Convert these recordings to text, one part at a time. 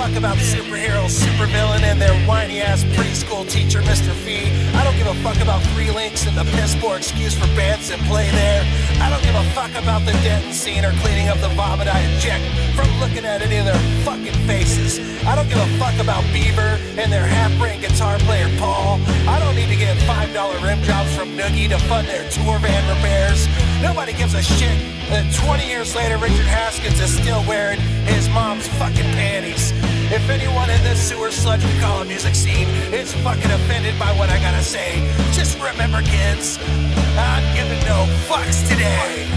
fuck about superheroes, supervillain, and their whiny-ass preschool teacher, Mr. Fee. I don't give a fuck about 3 links and the piss poor excuse for bands that play there. I don't give a fuck about the Denton scene or cleaning up the vomit I inject from looking at any of their fucking faces. I don't give a fuck about Beaver and their half-brain guitar player, Paul. I don't need to get $5 rim jobs from Noogie to fund their tour van repairs. Nobody gives a shit that 20 years later Richard Haskins is still wearing his mom's fucking panties. If anyone in this sewer sludge we call a music scene is fucking offended by what I gotta say, just remember, kids, I'm giving no fucks today.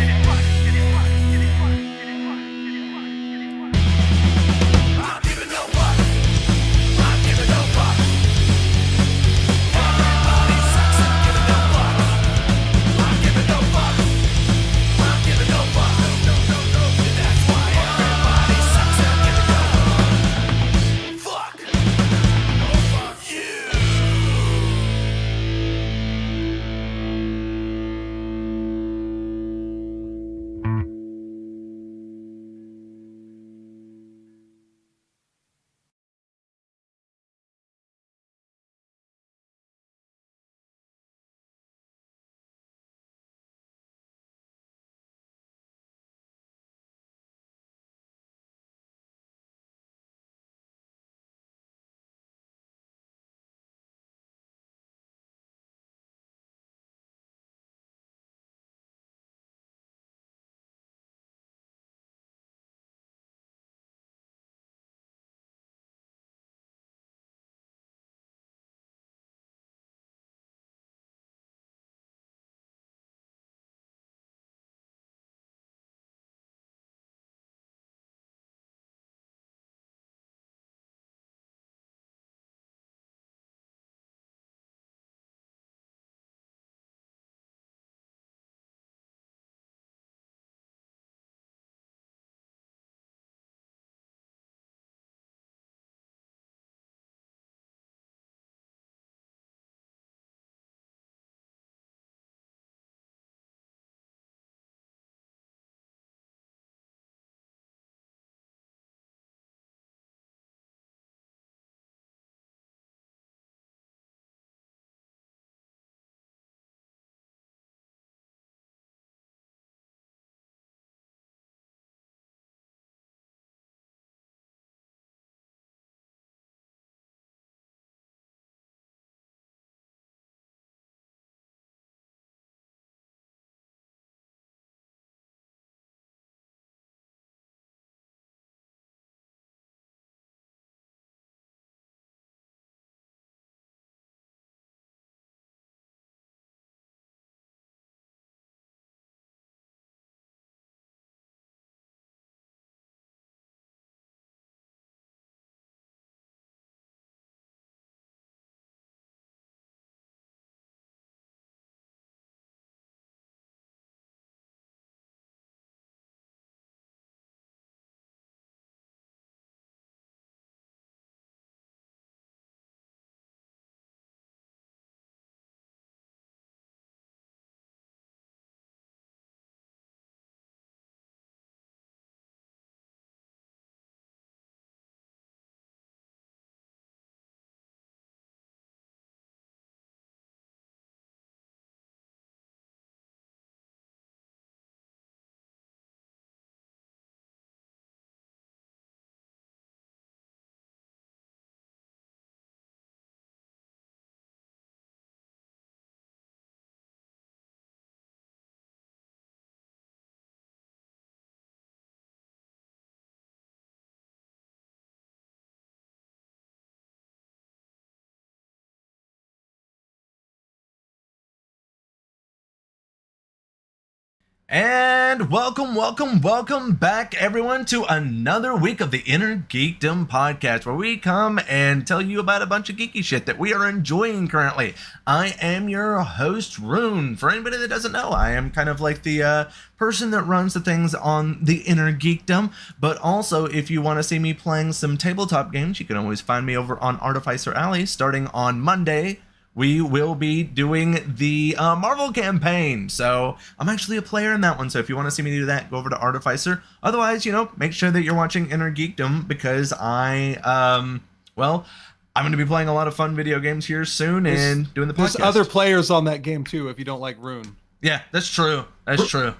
And welcome back, everyone, to another week of the Inner Geekdom podcast, where we come and tell you about a bunch of geeky shit that we are enjoying currently. I am your host, Rune. For anybody that doesn't know, I am kind of like the person that runs the things on the Inner Geekdom, but also if you want to see me playing some tabletop games, you can always find me over on Artificer Alley starting on Monday, we will be doing the Marvel campaign. So I'm actually a player in that one. So if you want to see me do that, go over to Artificer. Otherwise, make sure that you're watching Inner Geekdom, because I'm going to be playing a lot of fun video games here soon and doing the podcast. There's other players on that game too, if you don't like Rune. Yeah, that's true. That's true.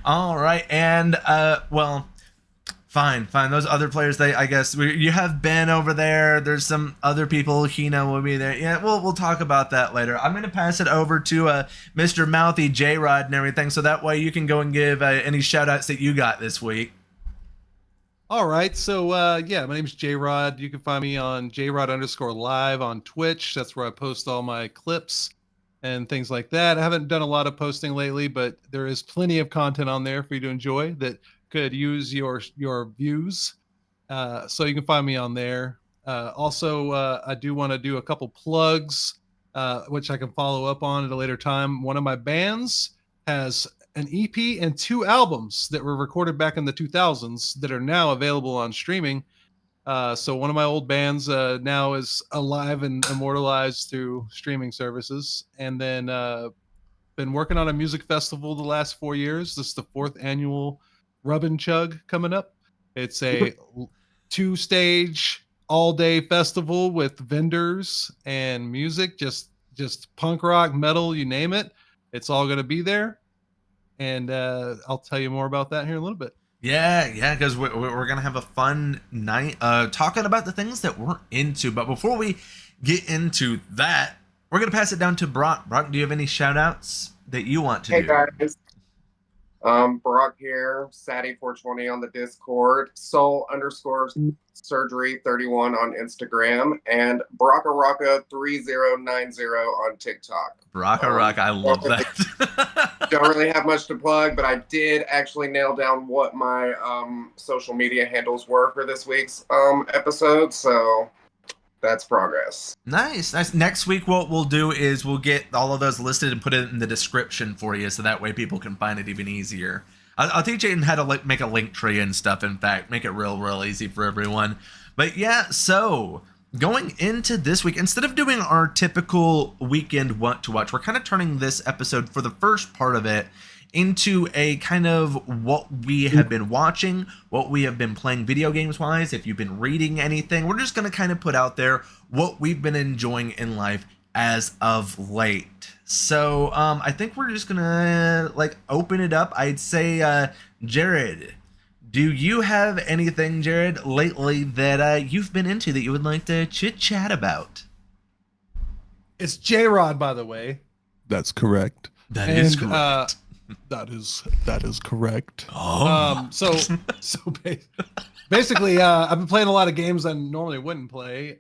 All right. And, fine. Those other players, I guess, you have Ben over there. There's some other people. Hina will be there. Yeah, we'll talk about that later. I'm going to pass it over to Mr. Mouthy, J-Rod, and everything, so that way you can go and give any shout-outs that you got this week. All right, so my name's J-Rod. You can find me on JRod_live on Twitch. That's where I post all my clips and things like that. I haven't done a lot of posting lately, but there is plenty of content on there for you to enjoy that could use your views. So you can find me on there. Also, I do want to do a couple plugs, which I can follow up on at a later time. One of my bands has an EP and 2 albums that were recorded back in the 2000s that are now available on streaming. So one of my old bands now is alive and immortalized through streaming services. And then been working on a music festival the last 4 years. This is the 4th annual Rub and Chug coming up. It's a 2-stage all-day festival with vendors and music, just punk rock, metal, you name it. It's all going to be there. And I'll tell you more about that here in a little bit. Yeah, because we're going to have a fun night talking about the things that we're into. But before we get into that, we're going to pass it down to Brock. Brock, do you have any shout-outs that you want to do? Hey, guys. Brock here, Saddy420 on the Discord, Soul_surgery31 on Instagram, and Brockarocka3090 on TikTok. Brockarocka, I love that. Don't really have much to plug, but I did actually nail down what my social media handles were for this week's episode, so that's progress. Nice. Next week, what we'll do is we'll get all of those listed and put it in the description for you, so that way people can find it even easier. I'll teach you how to make a link tree and stuff. In fact, make it real easy for everyone. But yeah, so going into this week, instead of doing our typical weekend what to watch, we're kind of turning this episode, for the first part of it, into a kind of what we have been watching, what we have been playing video games wise. If you've been reading anything, we're just going to kind of put out there what we've been enjoying in life as of late. So I think we're just going to open it up. I'd say, Jared, do you have anything, Jared, lately that you've been into that you would like to chit chat about? It's J-Rod, by the way. That's correct. That is correct. That is correct. Oh. So basically, I've been playing a lot of games I normally wouldn't play.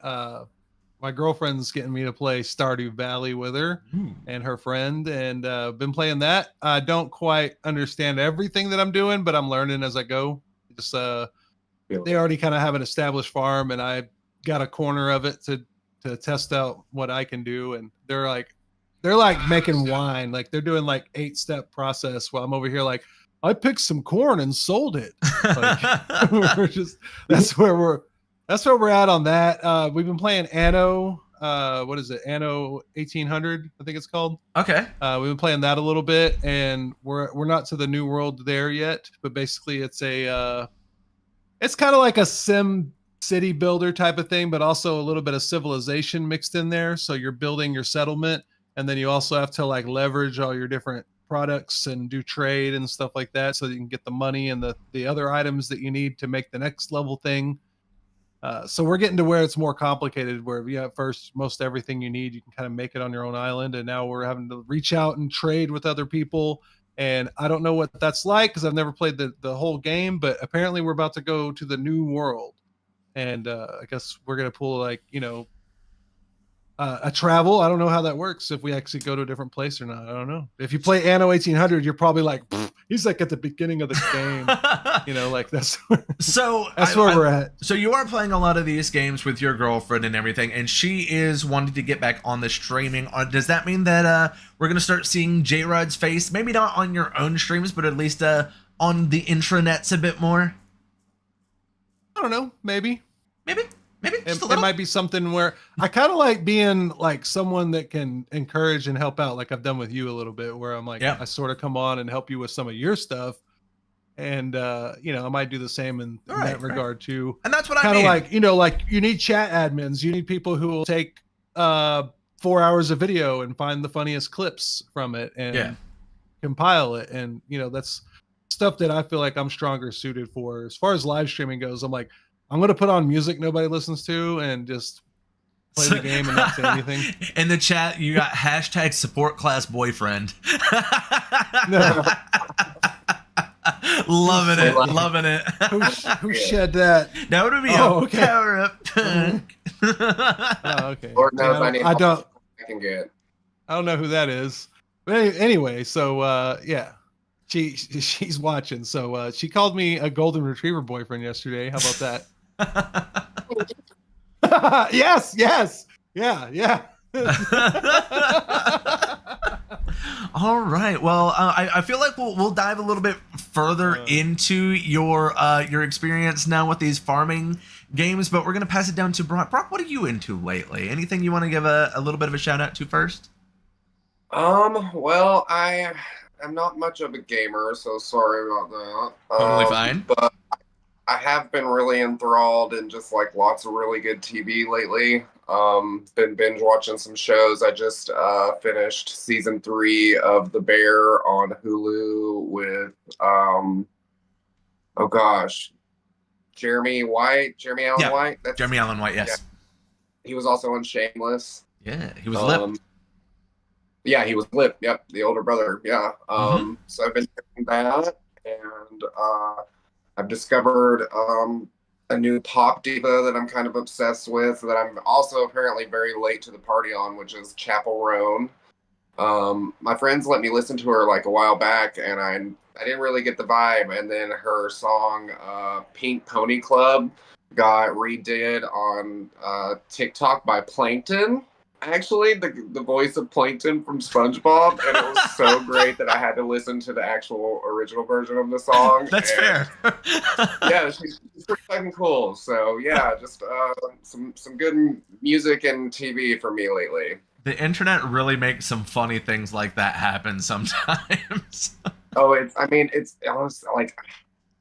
My girlfriend's getting me to play Stardew Valley with her and her friend, and been playing that. I don't quite understand everything that I'm doing, but I'm learning as I go. Just they already kind of have an established farm, and I got a corner of it to test out what I can do. And they're like making wine. Like they're doing 8-step process while I'm over here I picked some corn and sold it. That's where we're at on that. We've been playing Anno. What is it? Anno 1800, I think it's called. Okay. We've been playing that a little bit, and we're not to the new world there yet. But basically, it's kind of like a sim city builder type of thing, but also a little bit of civilization mixed in there. So you're building your settlement. And then you also have to leverage all your different products and do trade and stuff like that, so that you can get the money and the other items that you need to make the next level thing. So we're getting to where it's more complicated, where first most everything you need, you can kind of make it on your own island. And now we're having to reach out and trade with other people. And I don't know what that's like, because I've never played the whole game, but apparently we're about to go to the new world. And I guess we're going to pull a travel. I don't know how that works, if we actually go to a different place or not. I don't know. If you play Anno 1800, you're probably he's at the beginning of the game. That's where we're at. So you are playing a lot of these games with your girlfriend and everything, and she is wanting to get back on the streaming. Does that mean that we're going to start seeing J-Rod's face? Maybe not on your own streams, but at least on the intranets a bit more? I don't know. Maybe. Maybe just a It little. might be something where I kind of like being like someone that can encourage and help out, like I've done with you a little bit, where I'm like, Yeah. I sort of come on and help you with some of your stuff. And, I might do the same in Right, that regard too. And that's what I Kind of mean. like, like you need chat admins, you need people who will take 4 hours of video and find the funniest clips from it and compile it. And, that's stuff that I feel like I'm stronger suited for. As far as live streaming goes, I'm like, I'm going to put on music nobody listens to and just play the game and not say anything. In the chat, you got hashtag support class boyfriend. No. Loving it. Who shed that? That would be okay. Power Up Punk. Oh, okay. Lord knows Yeah, I need I don't I can get. I don't know who that is. But anyway, so yeah. She's watching. So she called me a golden retriever boyfriend yesterday. How about that? Yes. Yeah. All right. Well, I feel like we'll dive a little bit further into your experience now with these farming games, but we're gonna pass it down to Brock. Brock, what are you into lately? Anything you want to give a little bit of a shout out to first? Well, I'm not much of a gamer, so sorry about that. Totally fine. But I have been really enthralled in just like lots of really good TV lately. Been binge watching some shows. I just finished season 3 of The Bear on Hulu with oh gosh, Jeremy Allen White. That's Jeremy Allen White. Yes. Yeah. He was also on Shameless. Yeah, he was Lip. Yeah, he was Lip. Yep, the older brother. Yeah. So I've been doing that, and I've discovered a new pop diva that I'm kind of obsessed with, that I'm also apparently very late to the party on, which is Chapel Roan. My friends let me listen to her like a while back, and I didn't really get the vibe. And then her song Pink Pony Club got redid on TikTok by Plankton. Actually, the voice of Plankton from SpongeBob, and it was so great that I had to listen to the actual original version of the song. That's fair. Yeah, she's pretty fucking cool. So yeah, just some good music and TV for me lately. The internet really makes some funny things like that happen sometimes. Oh, it's honestly, like,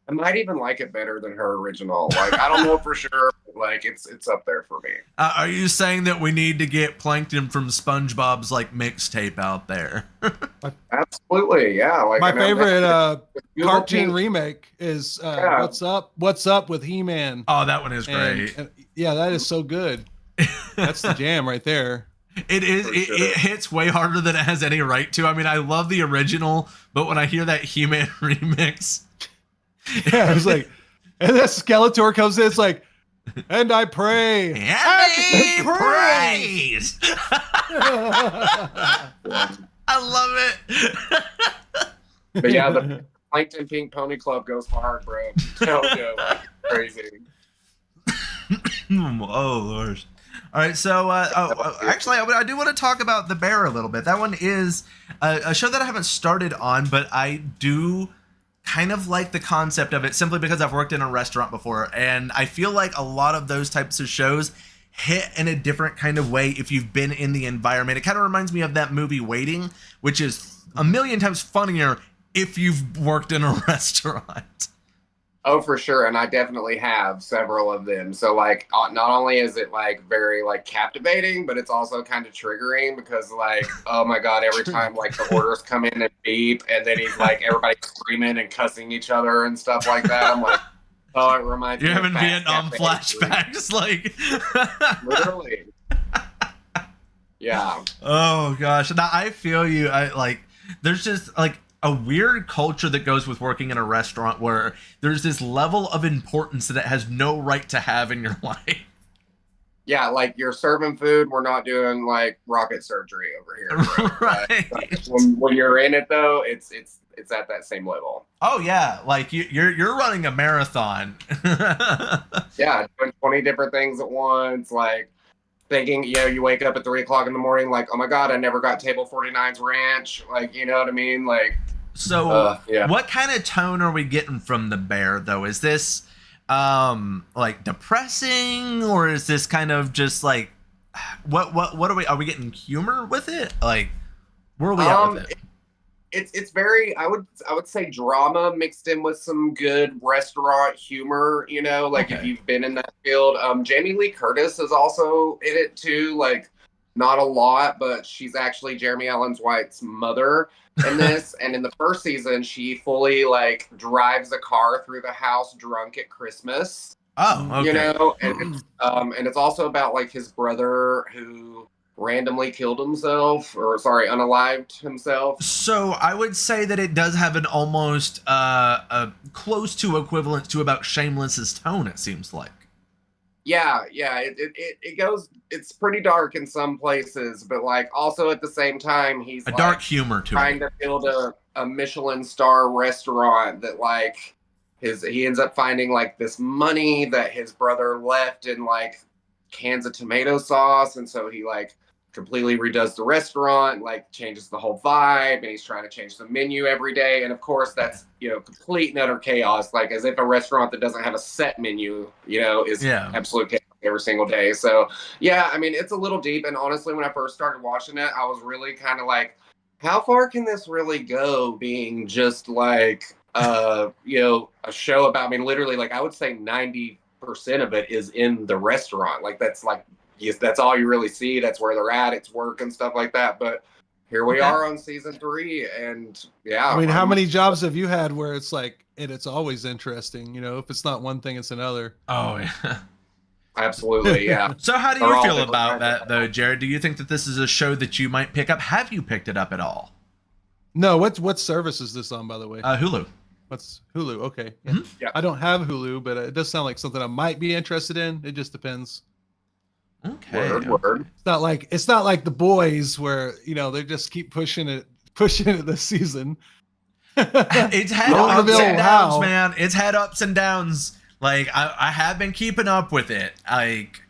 I might even like it better than her original. Like, I don't know for sure, but like it's up there for me. Are you saying that we need to get Plankton from SpongeBob's like mixtape out there? Absolutely, yeah. Like my favorite cartoon Pink. remake is What's Up with He-Man. Oh, that one is great. And, yeah, that is so good. That's the jam right there. It is. It hits way harder than it has any right to. I mean, I love the original, but when I hear that He-Man remix, yeah, it's like, and then Skeletor comes in. It's like, and I pray, and praise. I love it. But yeah, the Plankton Pink Pony Club goes hard, bro. Hell yeah, like, crazy. Oh Lord. All right, so actually, I do want to talk about The Bear a little bit. That one is a show that I haven't started on, but I do kind of like the concept of it simply because I've worked in a restaurant before, and I feel like a lot of those types of shows hit in a different kind of way if you've been in the environment. It kind of reminds me of that movie Waiting, which is a million times funnier if you've worked in a restaurant. Oh, for sure, and I definitely have several of them. So, like, not only is it like very like captivating, but it's also kind of triggering because, like, oh my god, every time like the orders come in and beep, and then he's like everybody screaming and cussing each other and stuff like that. I'm like, oh, it reminds me. You're of having Vietnam flashbacks, like literally. Yeah. Oh gosh, now I feel you. I like. There's just like a weird culture that goes with working in a restaurant where there's this level of importance that it has no right to have in your life. Yeah, like you're serving food. We're not doing like rocket surgery over here. Right. When you're in it though, it's at that same level. Oh yeah, like you're running a marathon. Yeah, doing 20 different things at once, like thinking, you wake up at 3 o'clock in the morning, like, oh my god, I never got table 49's ranch, like, you know what I mean, like. So yeah. What kind of tone are we getting from The Bear though? Is this like depressing, or is this kind of just like what are we getting humor with it? Like, where are we at with it? It's very, I would say, drama mixed in with some good restaurant humor, like if Okay. you've been in that field. Jamie Lee Curtis is also in it too, like not a lot, but she's actually Jeremy Allen White's mother in this. And in the first season, she fully like drives a car through the house drunk at Christmas. Oh, okay. And it's also about like his brother who randomly killed himself, or sorry, unalived himself. So I would say that it does have an almost close to equivalent to about Shameless's tone, it seems like. Yeah, it goes, it's pretty dark in some places, but like also at the same time he's A like dark humor to trying it. to build a Michelin star restaurant that like he ends up finding like this money that his brother left in like cans of tomato sauce, and so he like completely redoes the restaurant, like changes the whole vibe, and he's trying to change the menu every day. And of course that's complete and utter chaos, like as if a restaurant that doesn't have a set menu is absolute chaos every single day. So yeah, I mean, it's a little deep, and honestly when I first started watching it, I was really kind of like, how far can this really go being just like a show about, I mean, literally, like I would say 90% of it is in the restaurant. Like that's like, yes, that's all you really see. That's where they're at. It's work and stuff like that. But here we are on season 3, and yeah. I mean, how many jobs have you had where it's like, and it's always interesting, if it's not one thing, it's another. Oh, yeah. Absolutely, yeah. So how do you feel about that, though, Jared? Do you think that this is a show that you might pick up? Have you picked it up at all? No, what service is this on, by the way? Hulu. What's Hulu? Okay. Yeah. Mhm. Yeah. I don't have Hulu, but it does sound like something I might be interested in. It just depends. Okay. Word. It's not like The Boys where, they just keep pushing it this season. It's had Don't ups reveal and how. downs, man. It's had ups and downs. Like I have been keeping up with it. Like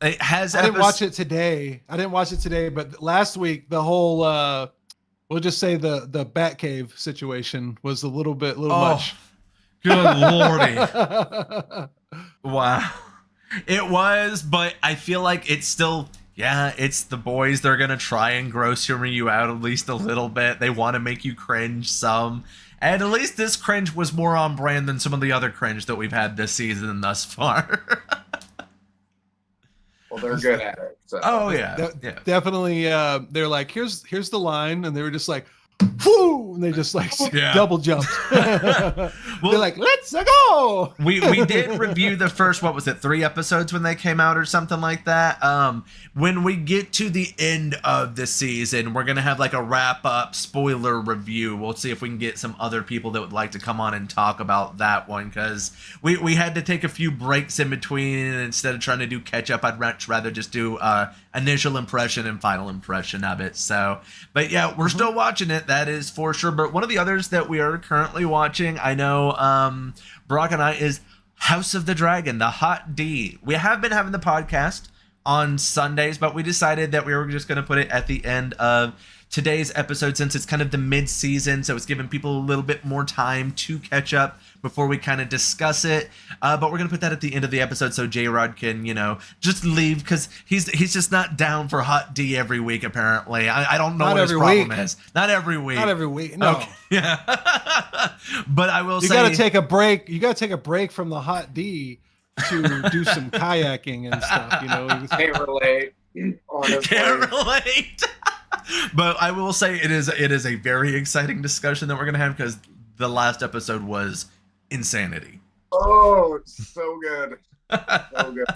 it has. I didn't watch it today. But last week the whole we'll just say the Batcave situation was a little much. Good lordy. Wow. It was, but I feel like it's still, it's The Boys. They're going to try and gross you out at least a little bit. They want to make you cringe some. And at least this cringe was more on brand than some of the other cringe that we've had this season thus far. Well, they're good at it. So. Oh, yeah. Definitely. They're like, here's the line. And they were just like, whoo! And they just like double jumped. They're like, let's go. We did review the first, 3 episodes when they came out or something like that. When we get to the end of the season, we're going to have like a wrap up spoiler review. We'll see if we can get some other people that would like to come on and talk about that one, because we had to take a few breaks in between, and instead of trying to do catch up, I'd much rather just do initial impression and final impression of it. So, but yeah, we're still watching it. That is for sure. But one of the others that we are currently watching, I know Brock and I, is House of the Dragon, the Hot D. We have been having the podcast on Sundays, but we decided that we were just going to put it at the end of today's episode, since it's kind of the mid-season, so it's giving people a little bit more time to catch up before we kind of discuss it. But we're going to put that at the end of the episode so J-Rod can, just leave, because he's just not down for Hot D every week, apparently. I don't know what his problem is. Not every week. Not every week. No. Okay. Yeah. But I will say, you got to take a break. You got to take a break from the Hot D to do some kayaking and stuff. Can't relate. Honestly. Can't relate. But I will say it is a very exciting discussion that we're going to have, because the last episode was insanity. Oh, it's so good. So good.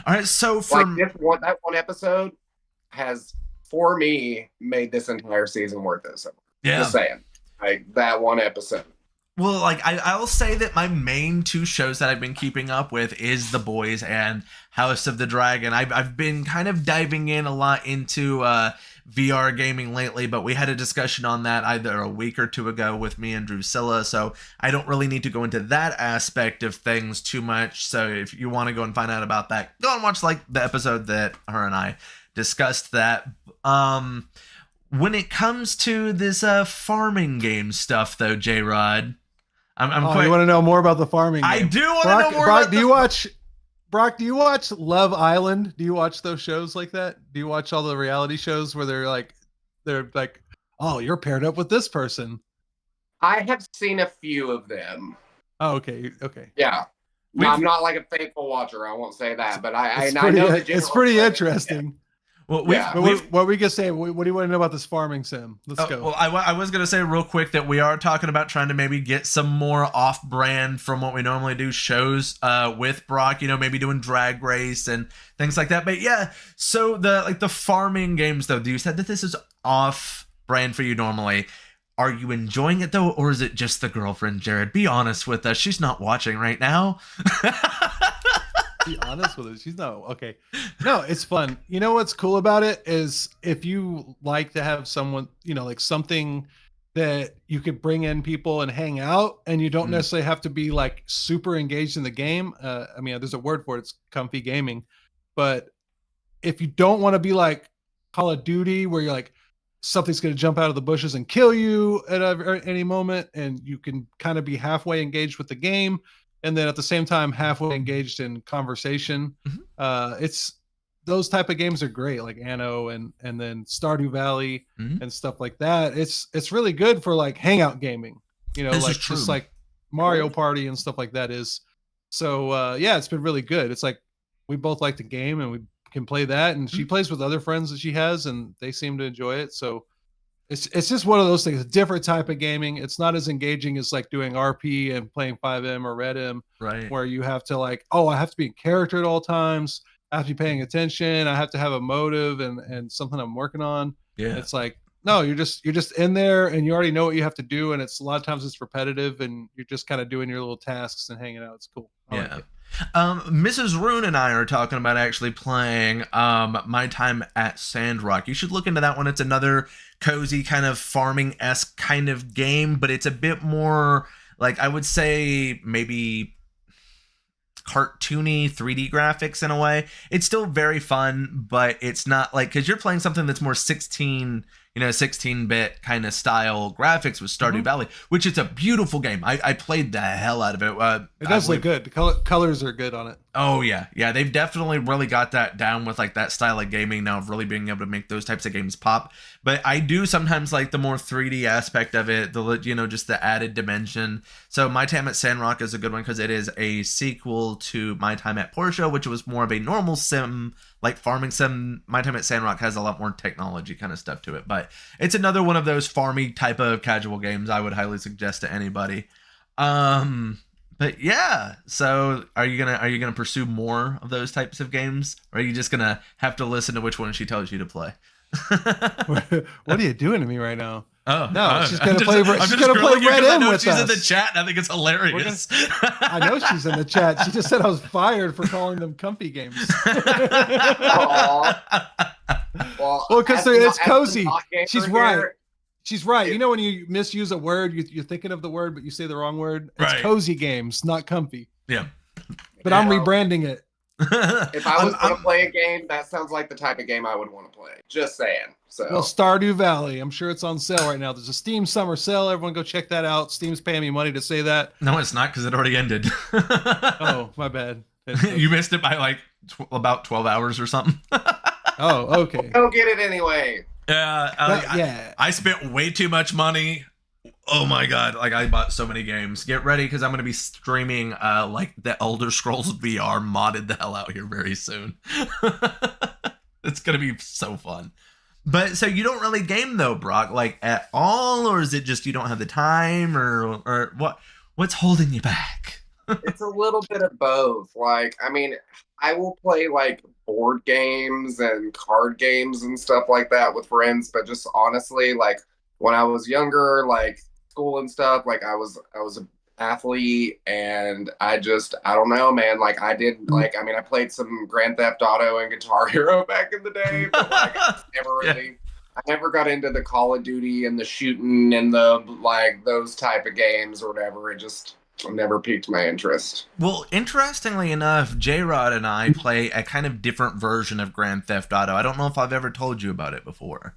All right, so from that one episode has, for me, made this entire season worth it. So just saying, like that one episode. Well, like I'll say that my main 2 shows that I've been keeping up with is The Boys and House of the Dragon. I've been kind of diving in a lot into VR gaming lately, but we had a discussion on that either a week or 2 ago with me and Drusilla, so I don't really need to go into that aspect of things too much. So if you want to go and find out about that, go and watch like the episode that her and I discussed that. When it comes to this farming game stuff, though, J-Rod, I'm Oh, quite. you want to know more about the farming game? I do want to know more. Brock, about do you watch? Brock, do you watch Love Island? Do you watch those shows like that? Do you watch all the reality shows where they're like, oh, you're paired up with this person? I have seen a few of them. Oh, okay, okay. Yeah. No, I'm not like a faithful watcher. I won't say that, but I know the general it's pretty premise. interesting. Well, Yeah. What we can say? What do you want to know about this farming sim? Let's go. Well, I was going to say real quick that we are talking about trying to maybe get some more off-brand from what we normally do shows with Brock, maybe doing Drag Race and things like that. But yeah, so the farming games, though, you said that this is off-brand for you normally. Are you enjoying it, though, or is it just the girlfriend, Jared? Be honest with us. She's not watching right now. Be honest with her. She's no okay. No, it's fun. You know what's cool about it is if you like to have someone, like something that you could bring in people and hang out, and you don't necessarily have to be like super engaged in the game. I mean, there's a word for it. It's comfy gaming. But if you don't want to be like Call of Duty, where you're like something's going to jump out of the bushes and kill you at any moment, and you can kind of be halfway engaged with the game, and then at the same time halfway engaged in conversation. It's those type of games are great, like Anno and then Stardew Valley and stuff like that. It's really good for like hangout gaming, This like is true. just like Mario Party and stuff like that is. So yeah, it's been really good. It's like we both like the game and we can play that, and she plays with other friends that she has and they seem to enjoy it. So it's just one of those things, a different type of gaming. It's not as engaging as like doing RP and playing 5M or Red M, Right. where you have to like, oh, I have to be in character at all times. I have to be paying attention. I have to have a motive and something I'm working on. Yeah. It's like, no, you're just in there and you already know what you have to do. And it's a lot of times it's repetitive and you're just kind of doing your little tasks and hanging out. It's cool. I like it. Mrs. Rune and I are talking about actually playing My Time at Sandrock. You should look into that one. It's another cozy kind of farming-esque kind of game, but it's a bit more like, I would say maybe cartoony 3D graphics in a way. It's still very fun, but it's not like, because you're playing something that's more 16-bit kind of style graphics with Stardew Valley, which is a beautiful game. I played the hell out of it. It does look good. The colors are good on it. Oh yeah, they've definitely really got that down with like that style of gaming now, of really being able to make those types of games pop. But I do sometimes like the more 3D aspect of it, just the added dimension. So My Time at Sandrock is a good one because it is a sequel to My Time at Portia, which was more of a normal sim, like farming sim. My Time at Sandrock has a lot more technology kind of stuff to it, but it's another one of those farmy type of casual games I would highly suggest to anybody. But yeah, so are you gonna pursue more of those types of games, or are you just gonna have to listen to which one she tells you to play? What are you doing to me right now? Oh no, she's gonna play. She's gonna play Red M with she's us. in the chat. And I think it's hilarious. I know she's in the chat. She just said I was fired for calling them comfy games. Well, because it's cozy. She's right. She's right. You know when you misuse a word, you're thinking of the word, but you say the wrong word. It's right. Cozy games, not comfy. Yeah. But I'm rebranding it. If I was going to play a game, that sounds like the type of game I would want to play. Just saying. So. Well, Stardew Valley. I'm sure it's on sale right now. There's a Steam summer sale. Everyone go check that out. Steam's paying me money to say that. No, it's not, because it already ended. Oh, my bad. You missed it by like about 12 hours or something. Oh, okay. Don't get it anyway. Yeah. I spent way too much money. Oh my god, like I bought so many games. Get ready, because I'm going to be streaming like the Elder Scrolls VR modded the hell out here very soon. It's going to be so fun. But so you don't really game though, Brock, like at all, or is it just you don't have the time, or what's holding you back? It's a little bit of both. Like, I mean, I will play like board games and card games and stuff like that with friends, but just honestly, like when I was younger, like school and stuff, like I was an athlete, and I don't know, man. Like I played some Grand Theft Auto and Guitar Hero back in the day, but like I never got into the Call of Duty and the shooting and the like those type of games or whatever. It just never piqued my interest. Well, interestingly enough, J-Rod and I play a kind of different version of Grand Theft Auto. I don't know if I've ever told you about it before.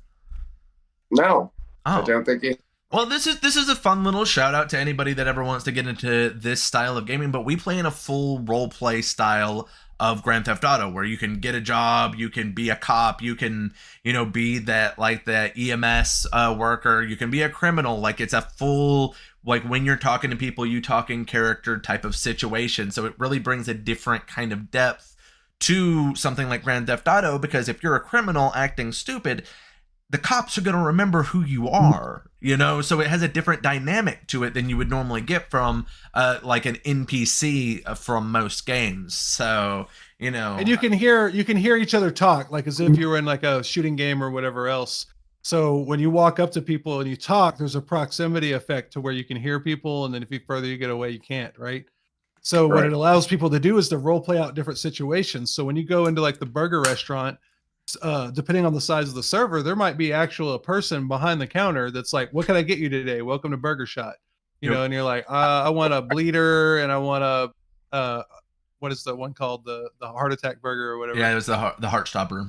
No, Oh. I don't think you. Well, this is a fun little shout out to anybody that ever wants to get into this style of gaming, but we play in a full role play style of Grand Theft Auto where you can get a job, you can be a cop, you can, be that EMS worker, you can be a criminal. Like it's a full, like when you're talking to people, you talking character type of situation. So it really brings a different kind of depth to something like Grand Theft Auto, because if you're a criminal acting stupid, the cops are going to remember who you are, so it has a different dynamic to it than you would normally get from like an NPC from most games. So, and you can hear each other talk, like as if you were in like a shooting game or whatever else. So when you walk up to people and you talk, there's a proximity effect to where you can hear people. And then if you further you get away, you can't, right? So what it allows people to do is to role play out different situations. So when you go into like the burger restaurant, depending on the size of the server, there might be a person behind the counter that's like, what can I get you today? Welcome to Burger Shot. And you're like, I want a bleeder and I want what is the one called? The heart attack burger or whatever. Yeah, it was the heart stopper.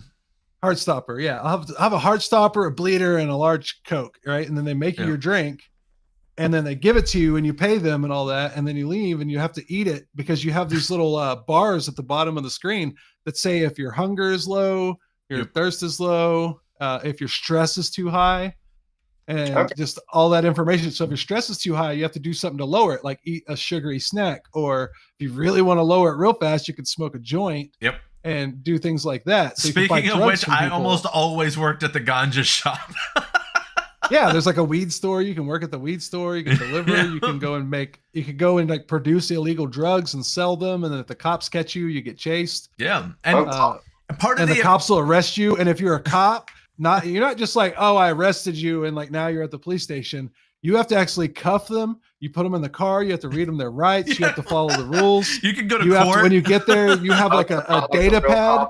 Heart stopper. Yeah. I'll have a heart stopper, a bleeder, and a large Coke. Right. And then they make you your drink and then they give it to you and you pay them and all that. And then you leave and you have to eat it because you have these little bars at the bottom of the screen that say if your hunger is low, your thirst is low, if your stress is too high, and just all that information. So if your stress is too high, you have to do something to lower it, like eat a sugary snack. Or if you really want to lower it real fast, you could smoke a joint. Yep. And do things like that. So speaking of which, I almost always worked at the ganja shop. Yeah, there's like a weed store. You can work at the weed store. You can deliver. You can go and like produce illegal drugs and sell them. And then if the cops catch you, you get chased. Yeah. And part of the cops will arrest you. And if you're a cop, you're not just like, oh, I arrested you and like now you're at the police station. You have to actually cuff them. You put them in the car. You have to read them their rights. You have to follow the rules. You can go to court. When you get there, you have like a data pad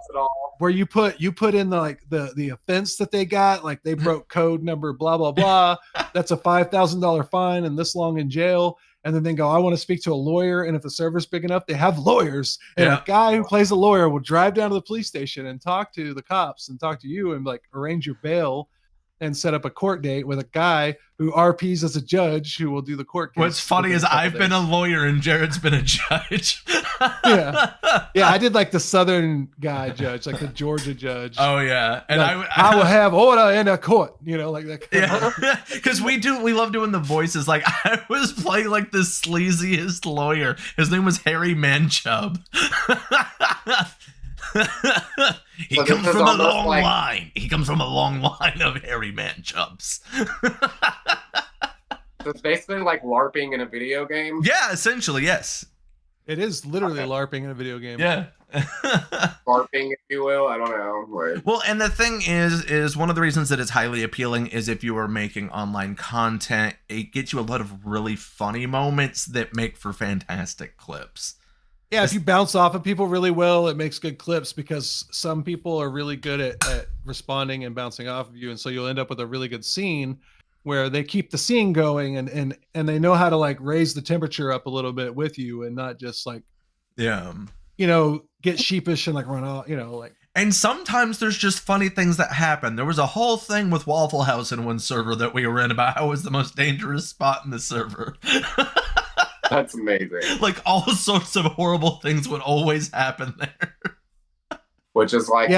where you put in the offense that they got, like they broke code number, blah, blah, blah. That's a $5,000 fine and this long in jail. And then they go, I want to speak to a lawyer. And if the server's big enough, they have lawyers. And a guy who plays a lawyer will drive down to the police station and talk to the cops and talk to you and like arrange your bail and set up a court date with a guy who RPs as a judge who will do the court case. What's funny is I've been a lawyer and Jared's been a judge. Yeah, I did like the Southern guy judge, like the Georgia judge. Oh yeah, and like, I will have order in a court, like that. Yeah, because we love doing the voices. Like I was playing like the sleaziest lawyer. His name was Harry Manchub. He comes from a long line. He comes from a long line of hairy man-chubs. So it's basically like LARPing in a video game? Yeah, essentially, yes. It is literally LARPing in a video game. Yeah. LARPing, if you will. I don't know. Well, and the thing is one of the reasons that it's highly appealing is if you are making online content, it gets you a lot of really funny moments that make for fantastic clips. Yeah, if you bounce off of people really well, it makes good clips because some people are really good at responding and bouncing off of you. And so you'll end up with a really good scene where they keep the scene going and they know how to like raise the temperature up a little bit with you and not just like, get sheepish and like run off, like. And sometimes there's just funny things that happen. There was a whole thing with Waffle House in one server that we were in about how it was the most dangerous spot in the server. That's amazing. Like all sorts of horrible things would always happen there. Which is like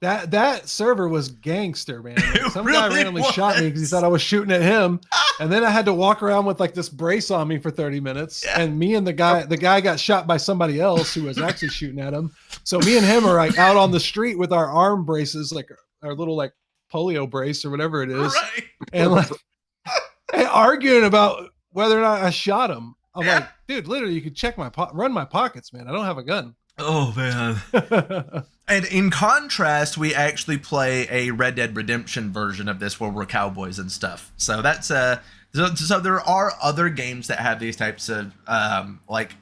that server was gangster, man. Like, some guy really randomly shot me because he thought I was shooting at him, and then I had to walk around with like this brace on me for 30 minutes. Yeah. And me and the guy got shot by somebody else who was actually shooting at him. So me and him are like out on the street with our arm braces, like our little like polio brace or whatever it is, right. And like and arguing about whether or not I shot him. I'm like, dude, literally, you could check run my pockets, man. I don't have a gun. Oh, man. And in contrast, we actually play a Red Dead Redemption version of this where we're cowboys and stuff. So that's so there are other games that have these types of like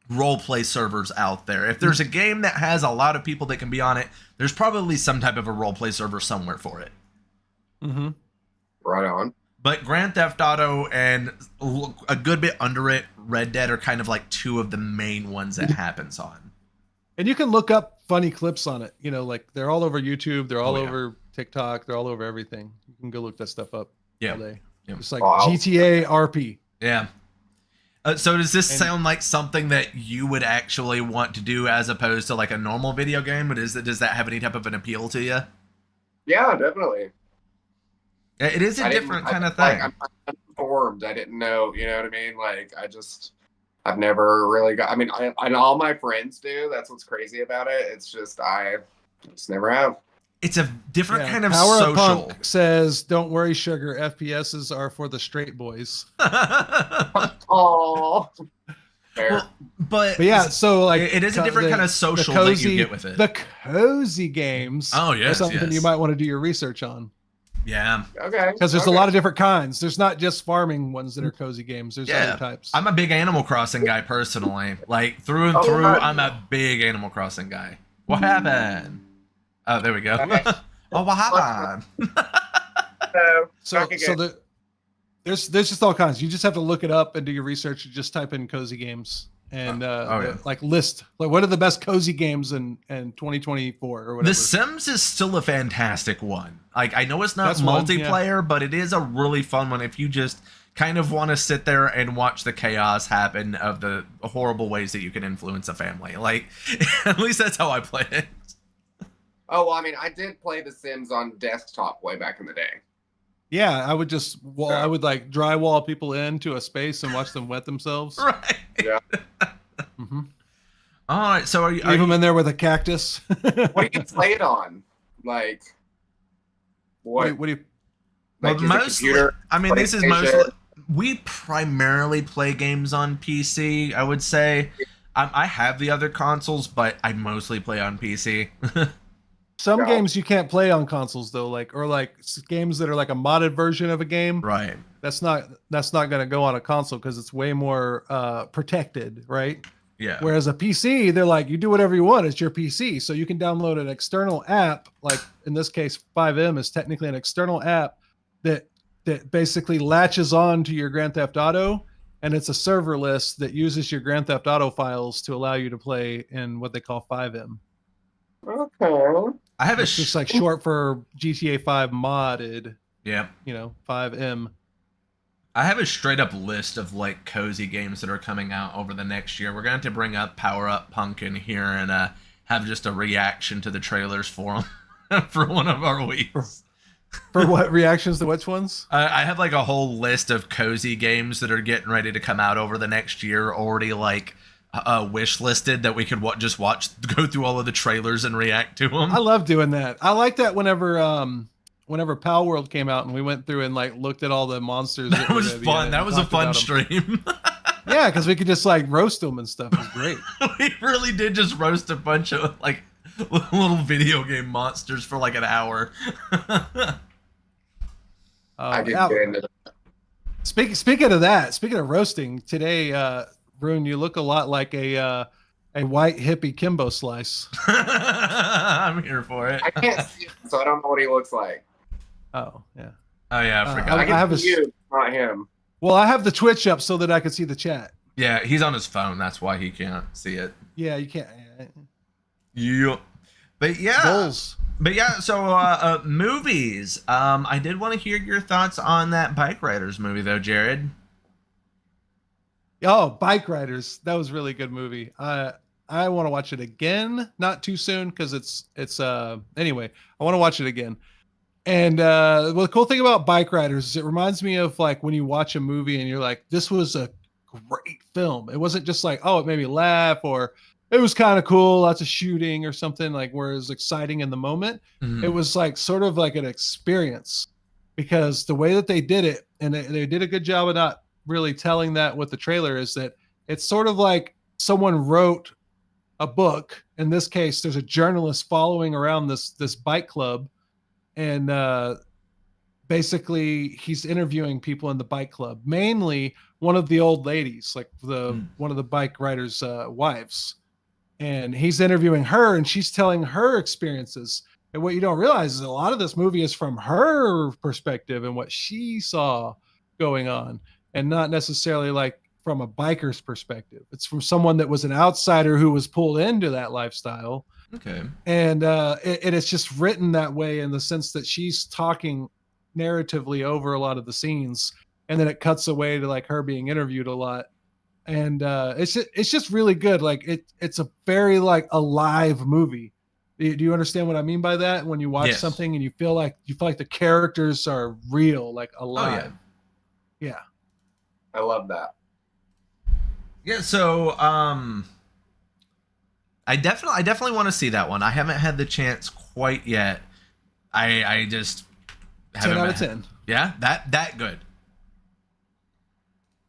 role play servers out there. If there's a game that has a lot of people that can be on it, there's probably some type of a role play server somewhere for it. Mm-hmm. Right on. But Grand Theft Auto and a good bit under it, Red Dead are kind of like two of the main ones that happens on. And you can look up funny clips on it. Like they're all over YouTube. They're all over TikTok. They're all over everything. You can go look that stuff up. Yeah. all day. Yeah. It's like Oh, I'll- GTA RP. Yeah. So does this And- sound like something that you would actually want to do as opposed to like a normal video game? But does that have any type of an appeal to you? Yeah, definitely. It is a I didn't- different I- kind of like, thing. I'm uninformed. I didn't know. You know what I mean? Like I've never really got. I mean, and all my friends do. That's what's crazy about it. It's just I just never have. It's a different Yeah, kind of Power Up social. Punk says, "Don't worry, sugar. FPSs are for the straight boys." Oh, fair. Well, but But yeah, so like it is a different kind of social that you get with it. The cozy games. Oh, yes, are something yes. you might want to do your research on, yeah. Okay. because there's okay. a lot of different kinds. There's not just farming ones that are cozy games. There's Yeah. other types. I'm a big Animal Crossing guy personally. Like through and Oh, through, right. I'm a big Animal Crossing guy. What happened? Oh, there we go. Oh, what happened? So Okay, so good. there's just all kinds. You just have to look it up and do your research. You just type in cozy games and yeah. like list like what are the best cozy games in 2024 or whatever. The Sims is still a fantastic one. Like I know it's not That's one, yeah. multiplayer, but it is a really fun one if you just kind of want to sit there and watch the chaos happen of the horrible ways that you can influence a family. Like at least that's how I play it. Oh, well, I mean, I did play The Sims on desktop way back in the day. Yeah, I would just Yeah. I would like drywall people into a space and watch them wet themselves. Right. Yeah. hmm All right. So are you? Leave them in there with a cactus. What do you play it on? Like, what? What do you? Like, is it computer? I mean, this is PlayStation? mostly. We primarily play games on PC. I would say. I have the other consoles, but I mostly play on PC. Some Yeah. games you can't play on consoles though, like games that are like a modded version of a game. Right. That's not going to go on a console because it's way more protected, right? Yeah. Whereas a PC, they're like, you do whatever you want. It's your PC, so you can download an external app. Like in this case, 5M is technically an external app that basically latches on to your Grand Theft Auto, and it's a server list that uses your Grand Theft Auto files to allow you to play in what they call 5M. Okay. I have a. It's just like short for GTA 5 modded, Yeah. 5M. I have a straight up list of like cozy games that are coming out over the next year. We're going to bring up Power Up Punk in here and have just a reaction to the trailers for them for one of our weeks. For what reactions to which ones? I have like a whole list of cozy games that are getting ready to come out over the next year already like wish listed that we could just watch, go through all of the trailers and react to them. I love doing that. I like that whenever Pal World came out and we went through and like looked at all the monsters. That were was gonna be fun. in it That and was a talked fun about 'em. stream. Yeah, because we could just like roast them and stuff. It was great. We really did just roast a bunch of like little video game monsters for like an hour. I did yeah. get into that. Speaking of that, speaking of roasting, today, Rune, you look a lot like a white hippie Kimbo Slice. I'm here for it. I can't see him, so I don't know what he looks like. Oh yeah. Oh yeah, I I forgot. I can have a see you, not him. Well, I have the Twitch up so that I can see the chat. Yeah, he's on his phone. That's why he can't see it. Yeah, you can't. Yeah. But yeah. Goals. But yeah, so movies. I did want to hear your thoughts on that Bike Riders movie though, Jared. Oh, Bike Riders. That was a really good movie. I want to watch it again, not too soon because it's anyway, I want to watch it again. And well, the cool thing about Bike Riders is it reminds me of like when you watch a movie and you're like, this was a great film. It wasn't just like, oh, it made me laugh or it was kind of cool, lots of shooting or something like where it was exciting in the moment. Mhm. It was like sort of like an experience because the way that they did it, and they did a good job of not really telling that with the trailer, is that it's sort of like someone wrote a book. In this case, there's a journalist following around this bike club, and basically he's interviewing people in the bike club, mainly one of the old ladies, like one of the bike riders' wives. And he's interviewing her and she's telling her experiences. And what you don't realize is a lot of this movie is from her perspective and what she saw going on, and not necessarily like from a biker's perspective. It's from someone that was an outsider who was pulled into that lifestyle. Okay. And it's just written that way in the sense that she's talking narratively over a lot of the scenes, and then it cuts away to like her being interviewed a lot, and it's just really good. Like it's a very like alive movie. Do you understand what I mean by that? When you watch Yes. something and you feel like the characters are real, like Oh alive. yeah. Yeah. I love that. Yeah, so I definitely want to see that one. I haven't had the chance quite yet. I just 10 out of 10. Yeah, that good.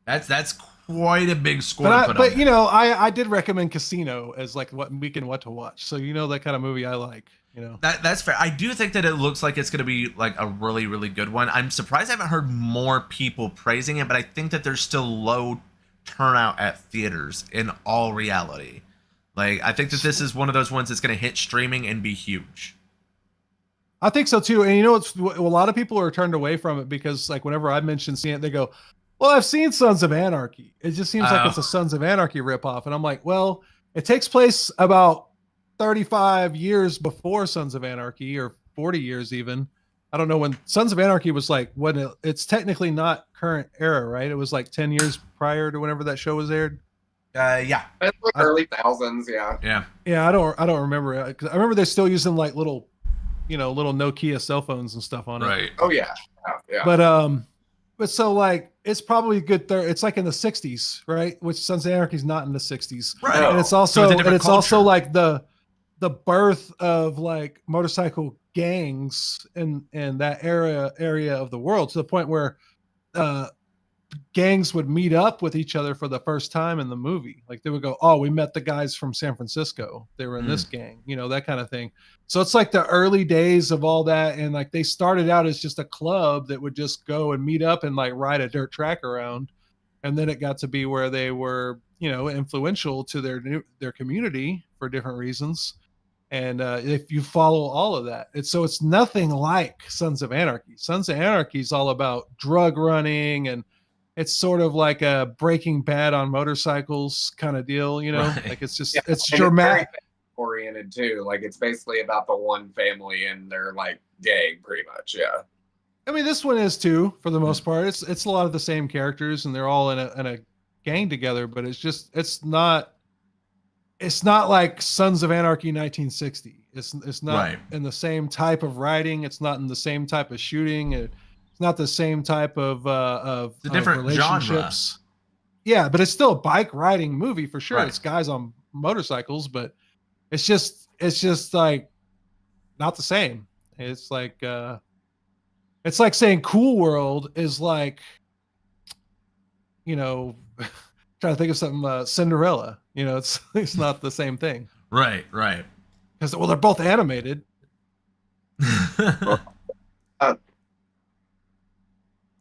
That's quite a big score to put on. But you know, I did recommend Casino as like what to watch. So you know that kind of movie I like, you know. That's fair. I do think that it looks like it's going to be like a really, really good one. I'm surprised I haven't heard more people praising it, but I think that there's still low turnout at theaters in all reality. Like, I think that this is one of those ones that's going to hit streaming and be huge. I think so too. And you know, a lot of people are turned away from it because like whenever I mention seeing it, they go, well, I've seen Sons of Anarchy. It just seems like it's a Sons of Anarchy ripoff. And I'm like, well, it takes place about 35 years before Sons of Anarchy, or 40 years even. I don't know when Sons of Anarchy was like, when it's technically not current era, right? It was like 10 years prior to whenever that show was aired. Yeah. It's like early thousands, yeah. Yeah, I don't remember it. 'Cause I remember they're still using like little Nokia cell phones and stuff on it. Right. Oh yeah. Yeah. But so like it's probably good. It's like in the 60s, right? Which Sons of Anarchy is not in the 60s, Right. and it's So also it's a different culture. like the birth of like motorcycle gangs in that area of the world, to the point where gangs would meet up with each other for the first time in the movie. Like they would go, oh, we met the guys from San Francisco. They were in this gang, that kind of thing. So it's like the early days of all that. And like they started out as just a club that would just go and meet up and like ride a dirt track around. And then it got to be where they were, influential to their community for different reasons. And if you follow all of that, it's nothing like Sons of Anarchy. Sons of Anarchy is all about drug running, and it's sort of like a Breaking Bad on motorcycles kind of deal, Right. Like it's just, Yeah, it's and dramatic. very oriented too. Like it's basically about the one family and their like gang, pretty much. Yeah. I mean, this one is too, for the most part. It's a lot of the same characters, and they're all in a gang together. But it's not like Sons of Anarchy 1960. It's not Right. in the same type of writing. It's not in the same type of shooting. It's not the same type of It's a different relationships. Yeah, but it's still a bike riding movie for sure. Right. It's guys on motorcycles, but it's just like not the same. It's like saying Cool World is like, trying to think of something, Cinderella. It's not the same thing. Right. Because they're both animated.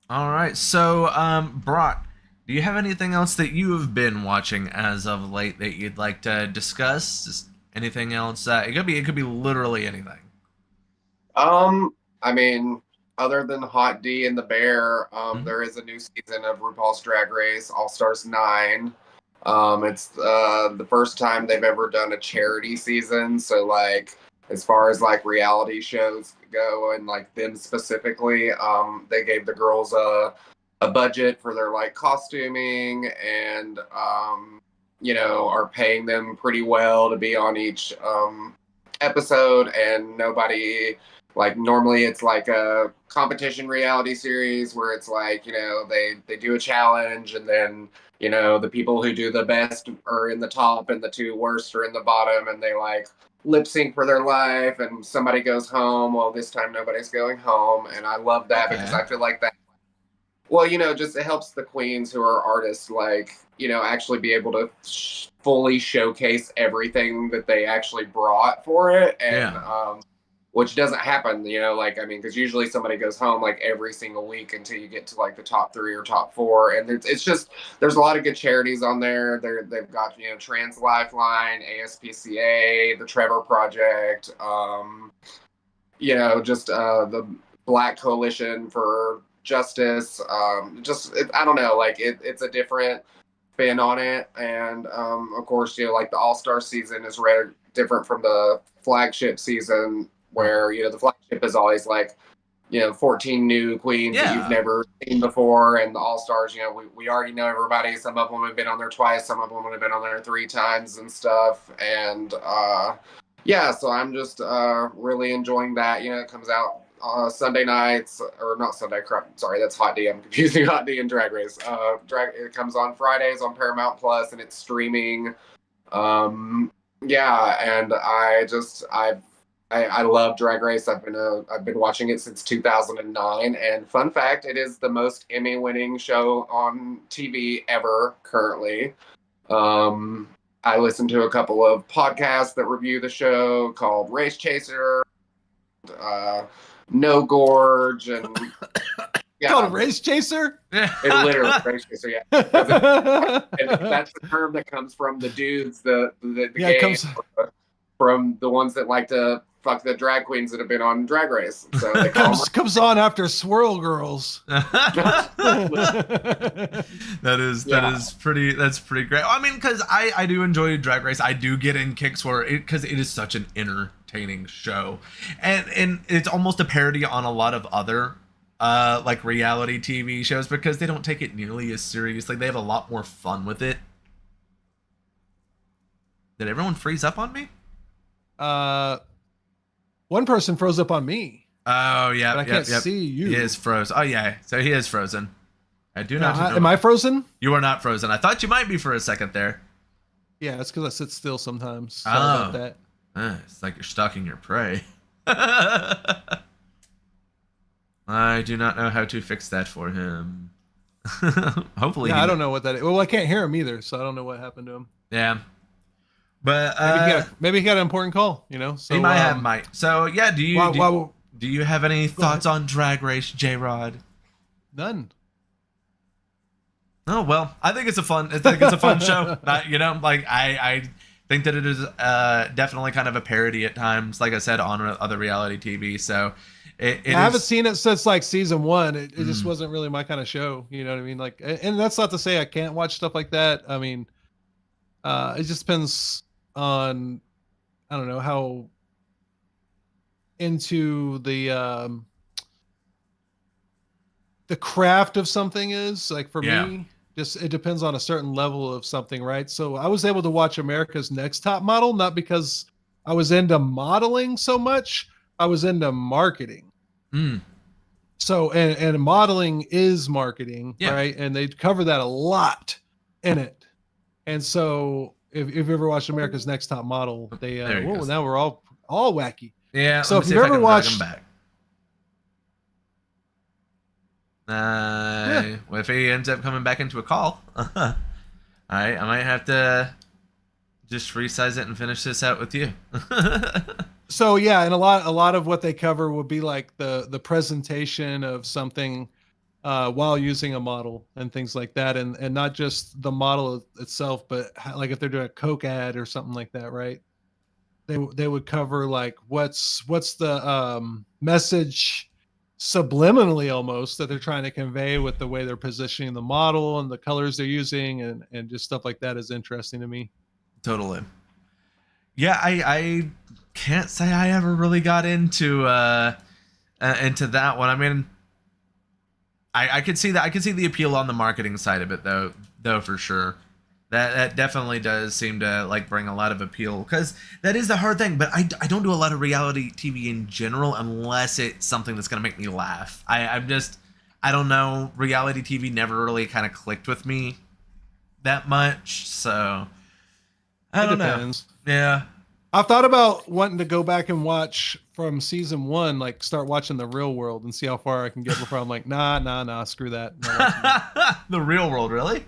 All right. So, Brock, do you have anything else that you have been watching as of late that you'd like to discuss? Just anything else? It could be literally anything. I mean, other than Hot D and the Bear, there is a new season of RuPaul's Drag Race All Stars 9. It's the first time they've ever done a charity season. So like, as far as like reality shows go, and like them specifically, they gave the girls a budget for their like costuming, and are paying them pretty well to be on each episode. And nobody, like, normally it's like a competition reality series where it's like, they do a challenge, and then the people who do the best are in the top and the two worst are in the bottom, and they like lip sync for their life, and somebody goes home. Well, this time nobody's going home. And I love that because I feel like that, well, just it helps the queens who are artists, like, actually be able to fully showcase everything that they actually brought for it. And which doesn't happen, because usually somebody goes home like every single week until you get to like the top 3 or top 4. And there's a lot of good charities on there. They've got, Trans Lifeline, ASPCA, the Trevor Project, the Black Coalition for Justice. I don't know, like it's a different spin on it. And of course, like the All-Star season is different from the flagship season, where the flagship is always like 14 new queens that you've never seen before, and the all-stars, we already know everybody. Some of them have been on there twice, some of them have been on there 3 times and stuff. And so I'm just really enjoying that. It comes out Sunday nights, or not Sunday, sorry, that's Hot D. I'm confusing Hot D and Drag Race. It comes on Fridays on Paramount Plus, and it's streaming. And I love Drag Race. I've been watching it since 2009. And fun fact, it is the most Emmy-winning show on TV ever currently. I listen to a couple of podcasts that review the show called Race Chaser, No Gorge, and called a Race Chaser. It literally Race Chaser, yeah. And that's the term that comes from the dudes, the gays, from the ones that like to fuck the drag queens that have been on Drag Race. So they comes on after Swirl Girls. That's pretty great. I mean, because I do enjoy Drag Race. I do get in kicks for it because it is such an entertaining show, and it's almost a parody on a lot of other like reality TV shows because they don't take it nearly as seriously. They have a lot more fun with it. Did everyone freeze up on me? One person froze up on me. Oh yeah, but I can't see you. He is frozen. Oh yeah, so he is frozen. I do not. Am I frozen? You are not frozen. I thought you might be for a second there. Yeah, it's because I sit still sometimes. Sorry about that. It's like you're stalking your prey. I do not know how to fix that for him. Hopefully. Yeah, I don't know what that is. Well, I can't hear him either, so I don't know what happened to him. Yeah. But maybe he got an important call, So he might. So yeah, do you have any thoughts on Drag Race, J-Rod? None. Oh well, I think it's a fun show. I think that it is definitely kind of a parody at times, like I said, on other reality TV. So I haven't seen it since like season 1. It just wasn't really my kind of show. You know what I mean? Like, and that's not to say I can't watch stuff like that. I mean, it just depends on, I don't know, how into the craft of something is. Like for me, just it depends on a certain level of something, right? So I was able to watch America's Next Top Model not because I was into modeling so much, I was into marketing. So and modeling is marketing, right? And they cover that a lot in it. And so if you've ever watched America's Next Top Model, they now we're all wacky. Yeah. So if you've ever watched, well, if he ends up coming back into a call, all right, I might have to just resize it and finish this out with you. So yeah, and a lot of what they cover will be like the presentation of something while using a model and things like that, and not just the model itself, but like if they're doing a Coke ad or something like that, right? They would cover like what's the message subliminally almost that they're trying to convey with the way they're positioning the model and the colors they're using and just stuff like that is interesting to me. Totally. Yeah, I can't say I ever really got into that one. I mean, I could see that. I could see the appeal on the marketing side of it, though for sure. That definitely does seem to like bring a lot of appeal because that is the hard thing. But I don't do a lot of reality TV in general unless it's something that's gonna make me laugh. I don't know. Reality TV never really kind of clicked with me that much, so I don't know. Yeah. I've thought about wanting to go back and watch from season 1, like start watching The Real World and see how far I can get before I'm like, nah, screw that. The Real World, really?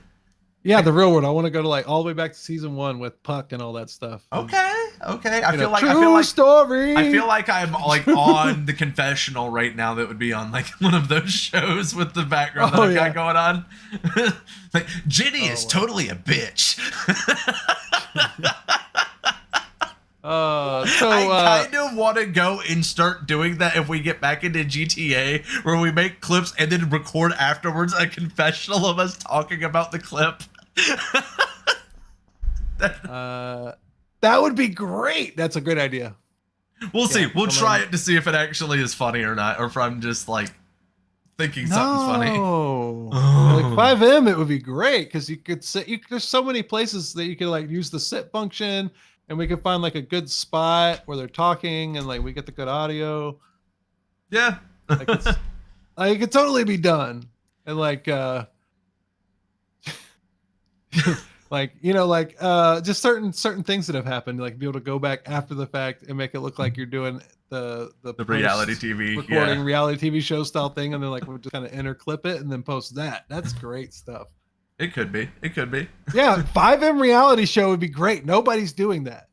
Yeah, The Real World. I want to go to like all the way back to season 1 with Puck and all that stuff. Okay. I feel like story. I feel like I'm like on The Confessional right now. That would be on like one of those shows with the background that I've got going on. Like Jenny is totally a bitch. I kind of want to go and start doing that if we get back into GTA, where we make clips and then record afterwards a confessional of us talking about the clip. That would be great. That's a great idea. We'll see. We'll I try mean- it to see if it actually is funny or not, or if I'm just like thinking something's funny. No. Oh. Like 5M, it would be great because you could sit. There's so many places that you could like use the sit function, and we could find like a good spot where they're talking, and like we get the good audio. Yeah. Like it's, like it could totally be done, and like like just certain things that have happened, like be able to go back after the fact and make it look like you're doing the reality post TV recording reality TV show style thing, and then like we'll just kind of interclip it and then post that. That's great stuff. It could be. Yeah, 5M reality show would be great. Nobody's doing that.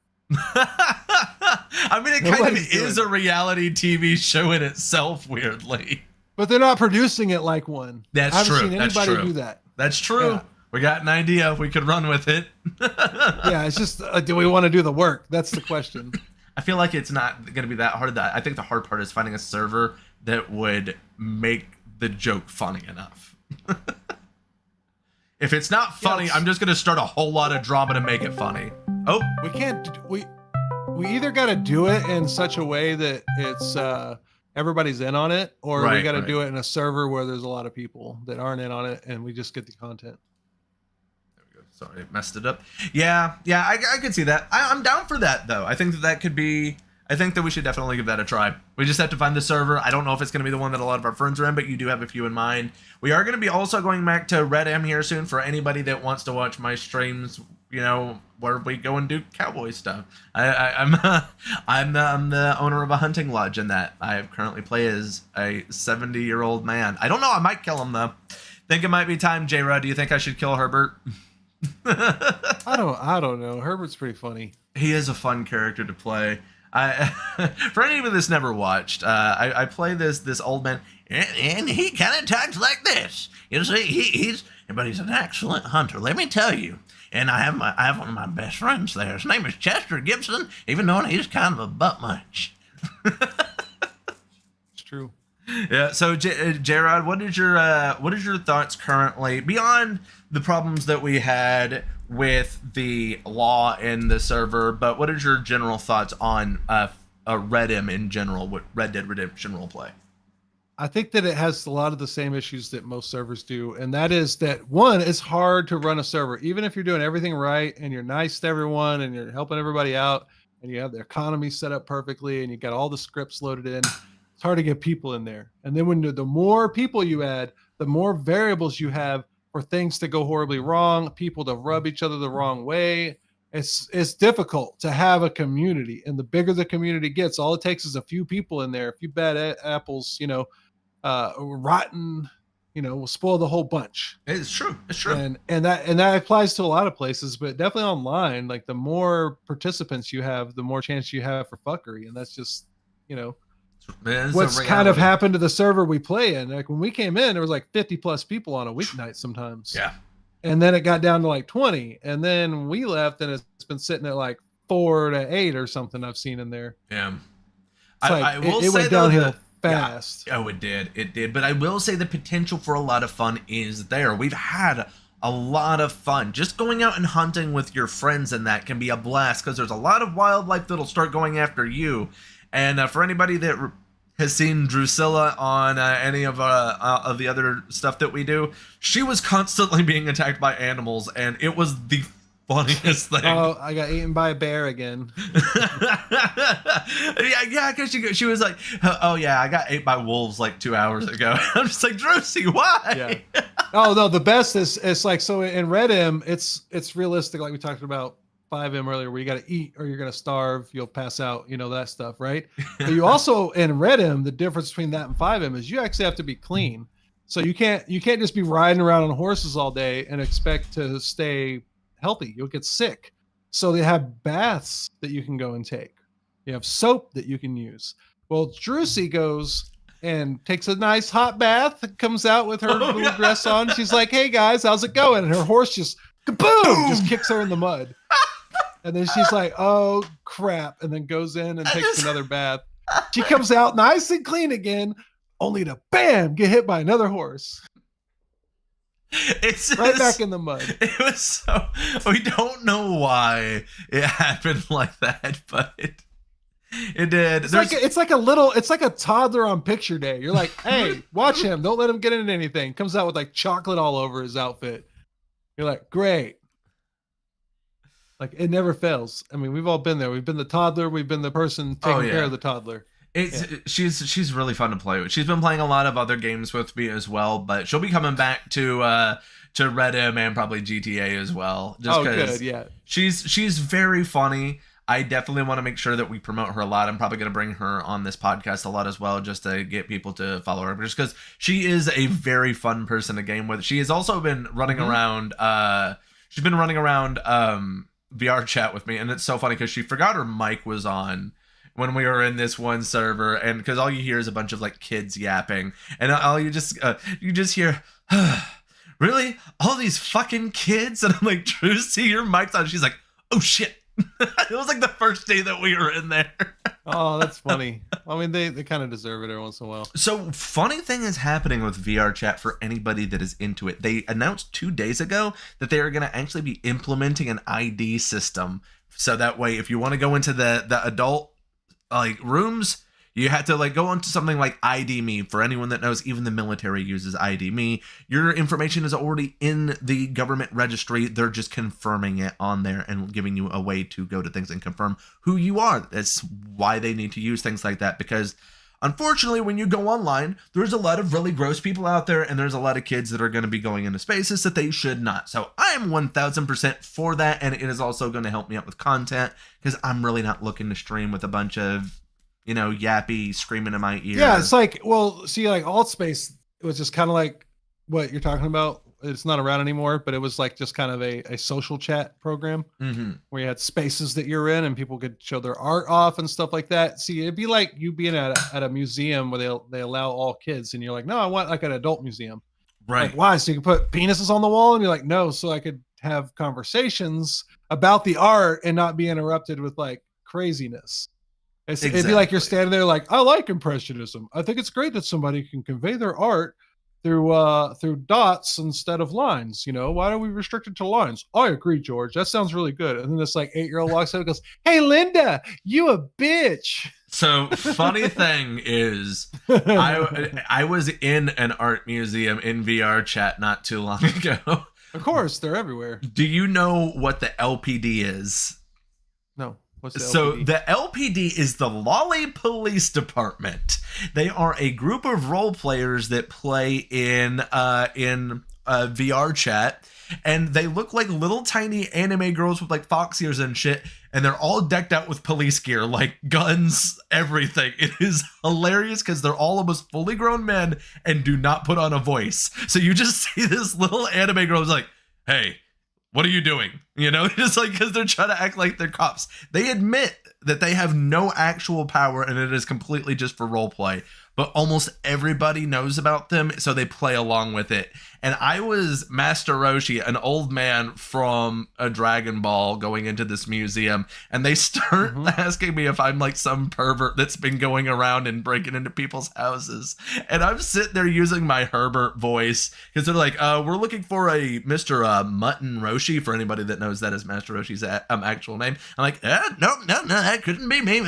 I mean, it kind Nobody's of doing is a reality TV show in itself, weirdly. But they're not producing it like one. That's I haven't true. seen That's anybody true. do that. That's true. Yeah. We got an idea. We could run with it. Yeah, it's just do we want to do the work? That's the question. I feel like it's not going to be that hard. I think the hard part is finding a server that would make the joke funny enough. If it's not funny, Yes. I'm just going to start a whole lot of drama to make it funny. Oh, We can't. We either got to do it in such a way that it's everybody's in on it, or we Right, got to right. do it in a server where there's a lot of people that aren't in on it, and we just get the content. there we go. Sorry, I messed it up. Yeah, I could see that. I'm down for that, though. I think that could be... I think that we should definitely give that a try. We just have to find the server. I don't know if it's going to be the one that a lot of our friends are in, but you do have a few in mind. We are going to be also going back to Red M here soon for anybody that wants to watch my streams, where we go and do cowboy stuff. I'm the owner of a hunting lodge, and that I currently play as a 70-year-old man. I don't know. I might kill him, though. Think it might be time, J-Rod. Do you think I should kill Herbert? I don't know. Herbert's pretty funny. He is a fun character to play. For anybody that's never watched, I play this old man, and he kind of talks like this. You see, he's an excellent hunter. Let me tell you. And I have one of my best friends there. His name is Chester Gibson, even though he's kind of a butt munch. It's true. Yeah. So, J-Rod, what is your thoughts currently beyond the problems that we had with the law in the server? But what is your general thoughts on Red M in general, with Red Dead Redemption roleplay? I think that it has a lot of the same issues that most servers do, and that is that one, it's hard to run a server, even if you're doing everything right and you're nice to everyone and you're helping everybody out and you have the economy set up perfectly and you got all the scripts loaded in. It's hard to get people in there, and then when the more people you add, the more variables you have for things to go horribly wrong, people to rub each other the wrong way. It's difficult to have a community, and the bigger the community gets, all it takes is a few people in there, a few bad apples, rotten, will spoil the whole bunch. It's true. It's true. And that applies to a lot of places, but definitely online. Like the more participants you have, the more chance you have for fuckery, and that's just It's what's a kind of reality. happened to the server we play in. Like when we came in, there was like 50 plus people on a weeknight sometimes. Yeah. And then it got down to like 20, and then we left, and it's been sitting at like 4 to 8 or something. I've seen in there. Yeah. It's like, I will it say went though downhill that- fast. Yeah. Oh, it did. But I will say the potential for a lot of fun is there. We've had a lot of fun. Just going out and hunting with your friends, and that can be a blast because there's a lot of wildlife that'll start going after you. And for anybody that has seen Drusilla on any of the other stuff that we do, she was constantly being attacked by animals, and it was the funniest thing. Oh, I got eaten by a bear again. yeah, because she was like, oh yeah, I got ate by wolves like 2 hours ago. I'm just like, Drusy, why? Yeah. Oh no, the best is it's like, so in Red M, it's realistic, like we talked about 5M earlier, where you got to eat or you're going to starve, you'll pass out, that stuff, right? But you also in Red M, the difference between that and 5M is you actually have to be clean. So you can't just be riding around on horses all day and expect to stay healthy. You'll get sick. So they have baths that you can go and take. You have soap that you can use. Well, Drusy goes and takes a nice hot bath, comes out with her little dress on. She's like, "Hey guys, how's it going?" And her horse just kaboom, just kicks her in the mud. And then she's like, "Oh crap!" And then goes in and takes another bath. She comes out nice and clean again, only to bam get hit by another horse It's right just- back in the mud. It was so, we don't know why it happened like that, but It did. It's like a toddler on picture day. You're like, hey, watch him. Don't let him get into anything. Comes out with like chocolate all over his outfit. You're like, great. Like it never fails. I mean, we've all been there. We've been the toddler. We've been the person taking care of the toddler. She's really fun to play with. She's been playing a lot of other games with me as well, but she'll be coming back to Redim and probably GTA as well. Just good, yeah. She's very funny. I definitely want to make sure that we promote her a lot. I'm probably going to bring her on this podcast a lot as well, just to get people to follow her, just because she is a very fun person to game with. She has also been running around. She's been running around VR chat with me, and it's so funny because she forgot her mic was on when we were in this one server, and because all you hear is a bunch of like kids yapping, and all you just hear, really, all these fucking kids, and I'm like, Drew, see your mic's on. She's like, oh shit. It was like the first day that we were in there. Oh, that's funny. I mean, they kind of deserve it every once in a while. So, funny thing is happening with VR chat for anybody that is into it. They announced 2 days ago that they are going to actually be implementing an ID system. So that way, if you want to go into the adult like rooms, you have to like go onto something like ID Me. For anyone that knows, even the military uses ID Me. Your information is already in the government registry. They're just confirming it on there and giving you a way to go to things and confirm who you are. That's why they need to use things like that, because unfortunately, when you go online, there's a lot of really gross people out there, and there's a lot of kids that are going to be going into spaces that they should not. So I am 1000% for that, and it is also going to help me out with content, because I'm really not looking to stream with a bunch of, you know, yappy screaming in my ear. Yeah, it's like, well, see, like Altspace, it was just kind of like what you're talking about. It's not around anymore, but it was like just kind of a social chat program where you had spaces that you're in and people could show their art off and stuff like that. See, it'd be like you being at a museum where they allow all kids, and you're like, no, I want like an adult museum. Right. Like, why? So you can put penises on the wall, and you're like, no, so I could have conversations about the art and not be interrupted with like craziness. It'd be like you're standing there like, I like Impressionism. I think it's great that somebody can convey their art through dots instead of lines. You know, why are we restricted to lines? I agree, George. That sounds really good. And then this like 8-year-old walks out and goes, hey, Linda, you a bitch. So funny thing is, I was in an art museum in VR chat not too long ago. Of course, they're everywhere. Do you know what the LPD is? No. What's the LPD? So the LPD is the Lolly Police Department. They are a group of role players that play in VR chat, and they look like little tiny anime girls with like fox ears and shit, and they're all decked out with police gear, like guns, everything. It is hilarious because they're all almost fully grown men and do not put on a voice. So you just see this little anime girl who's like, hey, what are you doing? You know, just like, because they're trying to act like they're cops. They admit that they have no actual power and it is completely just for role play. But almost everybody knows about them, so they play along with it. And I was Master Roshi, an old man from a Dragon Ball, going into this museum, and they start asking me if I'm like some pervert that's been going around and breaking into people's houses. And I'm sitting there using my Herbert voice, because they're like, we're looking for a Mr. Mutton Roshi, for anybody that knows that as Master Roshi's actual name. I'm like, no, that couldn't be me.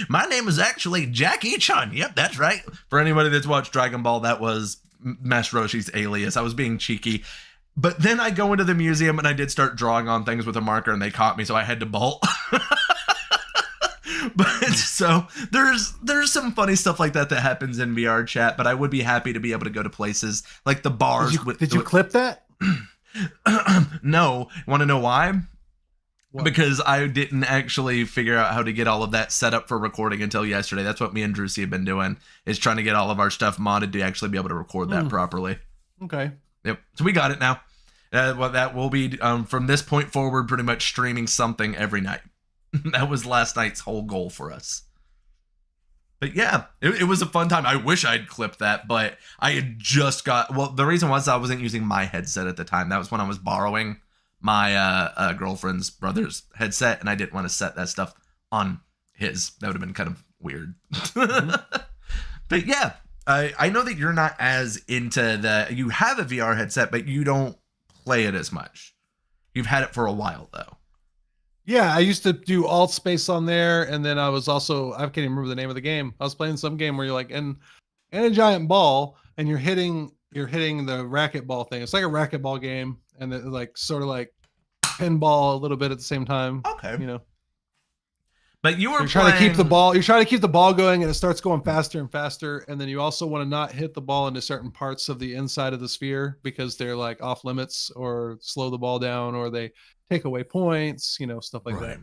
My name is actually Jackie Chun. Yep, that's right. For anybody that's watched Dragon Ball, that was Master Roshi's alias. I was being cheeky. But then I go into the museum and I did start drawing on things with a marker, and they caught me, so I had to bolt. But so there's some funny stuff like that happens in VR chat, but I would be happy to be able to go to places like the bars. Did you clip that? No. Want to know why? What? Because I didn't actually figure out how to get all of that set up for recording until yesterday. That's what me and Drewsy have been doing, is trying to get all of our stuff modded to actually be able to record that properly. Okay. Yep. So we got it now. Well, that will be, from this point forward, pretty much streaming something every night. That was last night's whole goal for us. But yeah, it was a fun time. I wish I'd clipped that, but I had just got... Well, the reason was I wasn't using my headset at the time. That was when I was borrowing my girlfriend's brother's headset, and I didn't want to set that stuff on his. That would have been kind of weird. But yeah, I know that you're not as into you have a VR headset, but you don't play it as much. You've had it for a while, though. Yeah, I used to do alt space on there, and then I was also I can't even remember the name of the game. I was playing some game where you're like in a giant ball, and you're hitting the racquetball thing. It's like a racquetball game, and then like sort of like pinball a little bit at the same time. Okay. You know, But you were you're trying to keep the playing- ball. You're trying to keep the ball going, and it starts going faster and faster. And then you also want to not hit the ball into certain parts of the inside of the sphere because they're like off limits or slow the ball down or they take away points. You know, stuff like that.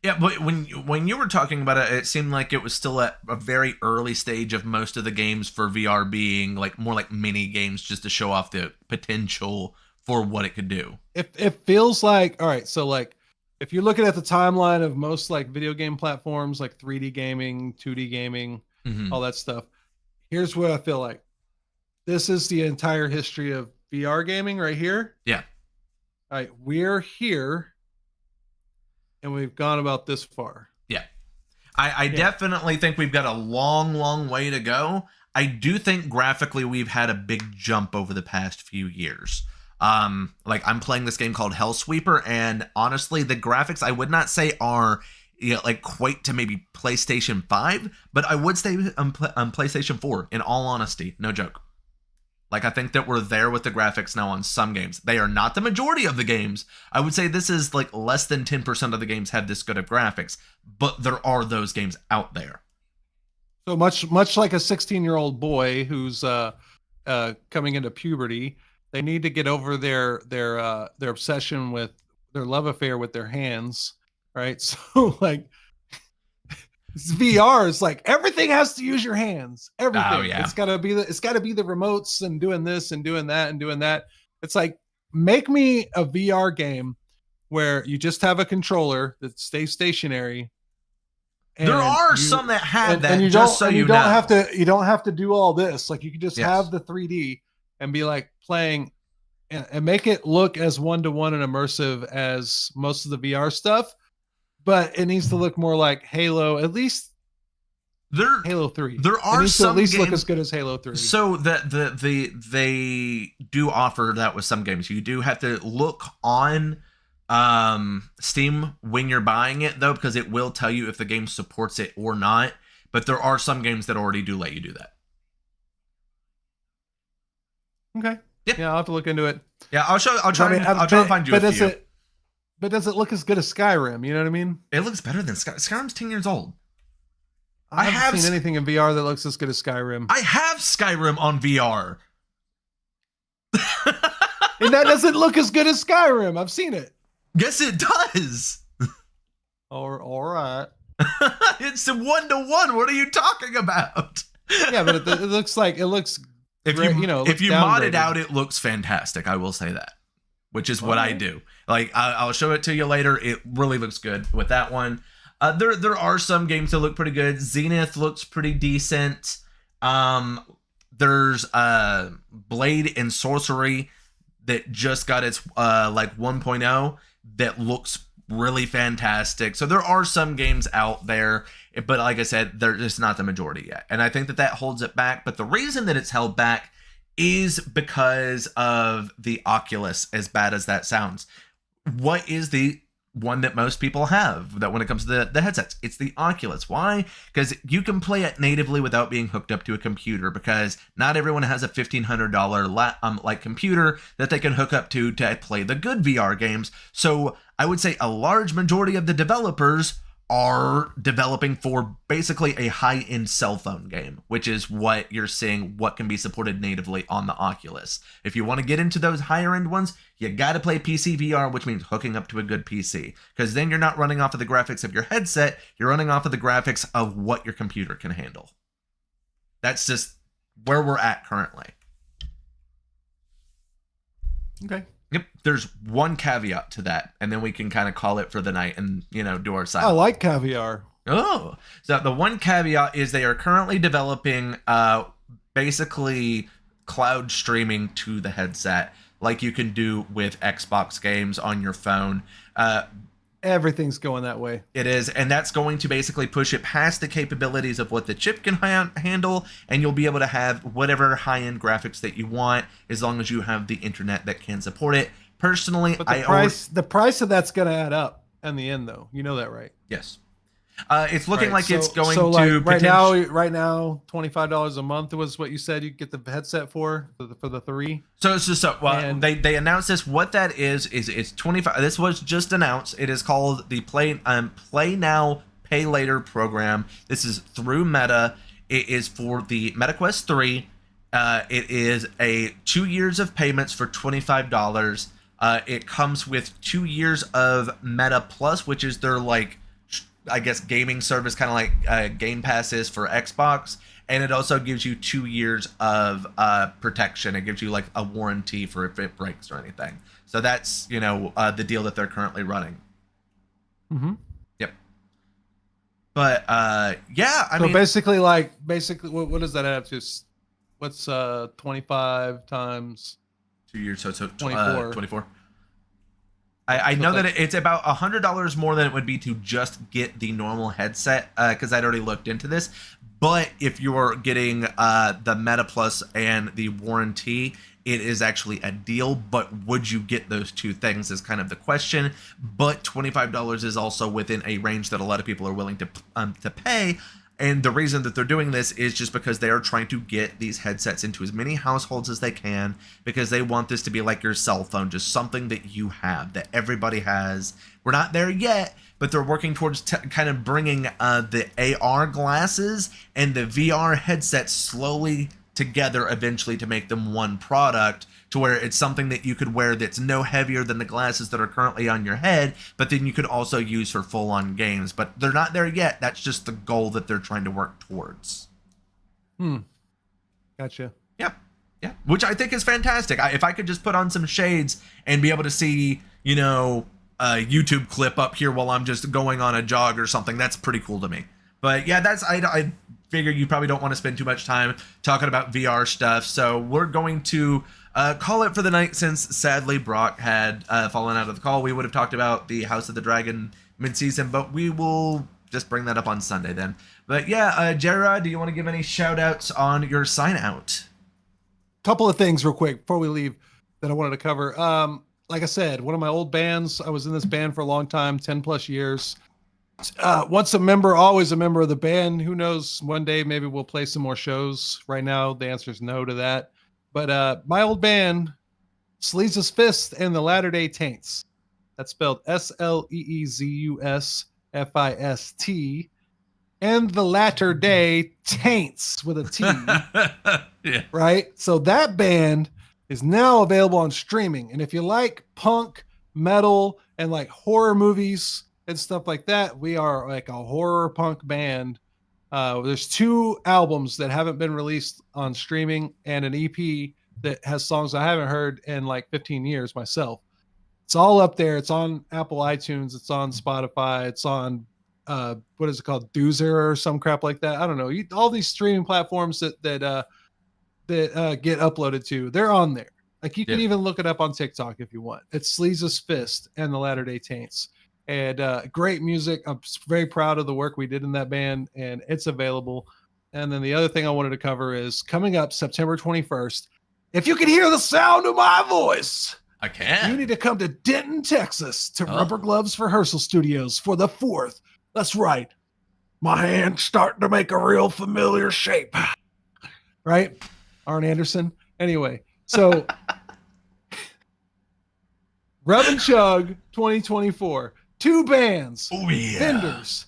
Yeah, but when you were talking about it, it seemed like it was still at a very early stage of most of the games for VR being like more like mini games just to show off the potential for what it could do. It feels like, all right, so like if you're looking at the timeline of most like video game platforms like 3D gaming, 2D gaming, Mhm. all that stuff, here's what I feel like. This is the entire history of VR gaming right here. Yeah. All right, we're here and we've gone about this far. Yeah. I definitely think we've got a long way to go. I do think graphically we've had a big jump over the past few years. Like I'm playing this game called Hellsweeper, and honestly, the graphics I would not say are like quite to maybe PlayStation 5, but I would say on PlayStation 4, in all honesty, no joke. Like I think that we're there with the graphics now on some games. They are not the majority of the games. I would say this is like less than 10% of the games have this good of graphics, but there are those games out there. So much like a 16-year-old boy who's coming into puberty, they need to get over their obsession with their love affair with their hands, right? So like it's VR is like everything has to use your hands. Everything. Oh, yeah. It's gotta be the remotes and doing this and doing that and doing that. It's like make me a VR game where you just have a controller that stays stationary. There are some that have that. You just so you know, you don't have to do all this. Like you can just Yes. have the 3D and be like playing and make it look as one-to-one and immersive as most of the VR stuff, but it needs to look more like Halo, at least Halo 3. There are it needs some to at least look games- as good as Halo 3. So they do offer that with some games. You do have to look on Steam when you're buying it though, because it will tell you if the game supports it or not. But there are some games that already do let you do that. Okay. Yeah. Yeah, I'll have to look into it. Yeah, I'll try to find you a few. But does it look as good as Skyrim? You know what I mean? It looks better than Skyrim's 10 years old. I haven't seen anything in VR that looks as good as Skyrim. I have Skyrim on VR. And that doesn't look as good as Skyrim. I've seen it. Yes, it does. All right. It's a 1-to-1. What are you talking about? Yeah, but it looks like it looks. If Great, you you know, if you mod it downgraded. out, it looks fantastic. I will say that, which is what I Okay. do. Like I'll show it to you later. It really looks good with that one. There are some games that look pretty good. Zenith looks pretty decent. There's Blade and Sorcery that just got its like 1.0 that looks really fantastic. So there are some games out there, but like I said, they're just not the majority yet. And I think that holds it back. But the reason that it's held back is because of the Oculus, as bad as that sounds. What is the one that most people have that when it comes to the headsets? It's the Oculus. Why? Because you can play it natively without being hooked up to a computer, because not everyone has a $1,500 like computer that they can hook up to play the good VR games. So I would say a large majority of the developers are developing for basically a high-end cell phone game, which is what you're seeing what can be supported natively on the Oculus. If you want to get into those higher-end ones, you got to play PC VR, which means hooking up to a good PC, because then you're not running off of the graphics of your headset, you're running off of the graphics of what your computer can handle. That's just where we're at currently. Okay. Yep, there's one caveat to that, and then we can kind of call it for the night and, do our side. I like caviar. Oh, so the one caveat is they are currently developing basically cloud streaming to the headset, like you can do with Xbox games on your phone. Everything's going that way. It is, and that's going to basically push it past the capabilities of what the chip can handle, and you'll be able to have whatever high-end graphics that you want, as long as you have the internet that can support it. Personally, But the price of that's going to add up and the end, though. You know that, right? Yes. It's looking Right, like it's going so to like right now, $25 a month was what you said you could get the headset for the 3. Well, And- they announced this. What that is it's 25. This was just announced. It is called the Play Now Pay Later program. This is through Meta. It is for the MetaQuest 3. It is a 2 years of payments for $25. It comes with 2 years of Meta Plus, which is their like, I guess, gaming service, kind of like Game Pass is for Xbox. And it also gives you 2 years of protection. It gives you like a warranty for if it breaks or anything. So that's, the deal that they're currently running. Mm-hmm. Yep. But yeah, I so mean, basically, what does that add up to? What's 25 times 2 years, so 24. 24. I know that it's about $100 more than it would be to just get the normal headset, because I'd already looked into this. But if you're getting the Meta Plus and the warranty, it is actually a deal. But would you get those two things is kind of the question. But $25 is also within a range that a lot of people are willing to pay. And the reason that they're doing this is just because they are trying to get these headsets into as many households as they can, because they want this to be like your cell phone, just something that you have, that everybody has. We're not there yet, but they're working towards kind of bringing the AR glasses and the VR headset slowly together eventually to make them one product, to where it's something that you could wear that's no heavier than the glasses that are currently on your head, but then you could also use for full-on games. But they're not there yet. That's just the goal that they're trying to work towards. Gotcha. Yeah, which I think is fantastic. If I could just put on some shades and be able to see, a YouTube clip up here while I'm just going on a jog or something, that's pretty cool to me. But yeah, I figure you probably don't want to spend too much time talking about VR stuff, so we're going to call it for the night, since sadly Brock had fallen out of the call. We would have talked about the House of the Dragon mid-season, but we will just bring that up on Sunday then. But yeah, Jared, do you want to give any shout outs on your sign out? Couple of things real quick before we leave that I wanted to cover. Like I said, one of my old bands, I was in this band for a long time, 10 plus years. Once a member, always a member of the band. Who knows, one day maybe we'll play some more shows. Right now the answer is no to that. But my old band, Sleezus Fist and the Latter-day Taints, that's spelled SLEEZUSFIST, and the Latter-day Taints with a T. Yeah. Right? So that band is now available on streaming. And if you like punk, metal, and like horror movies and stuff like that, we are like a horror punk band. There's 2 albums that haven't been released on streaming and an EP that has songs I haven't heard in like 15 years myself. It's all up there. It's on Apple iTunes. It's on Spotify. It's on what is it called? Doozer or some crap like that. I don't know. All these streaming platforms that get uploaded to, they're on there. Like you can even look it up on TikTok if you want. It's Sleezus Fist and the Latter-day Taints. And great music. I'm very proud of the work we did in that band, and it's available. And then the other thing I wanted to cover is coming up September 21st. If you can hear the sound of my voice, I can. you need to come to Denton, Texas to Rubber Gloves Rehearsal Studios for the 4th. That's right. My hand's starting to make a real familiar shape. Right? Arn Anderson. Anyway, so Rub and Chug 2024. 2 bands, vendors,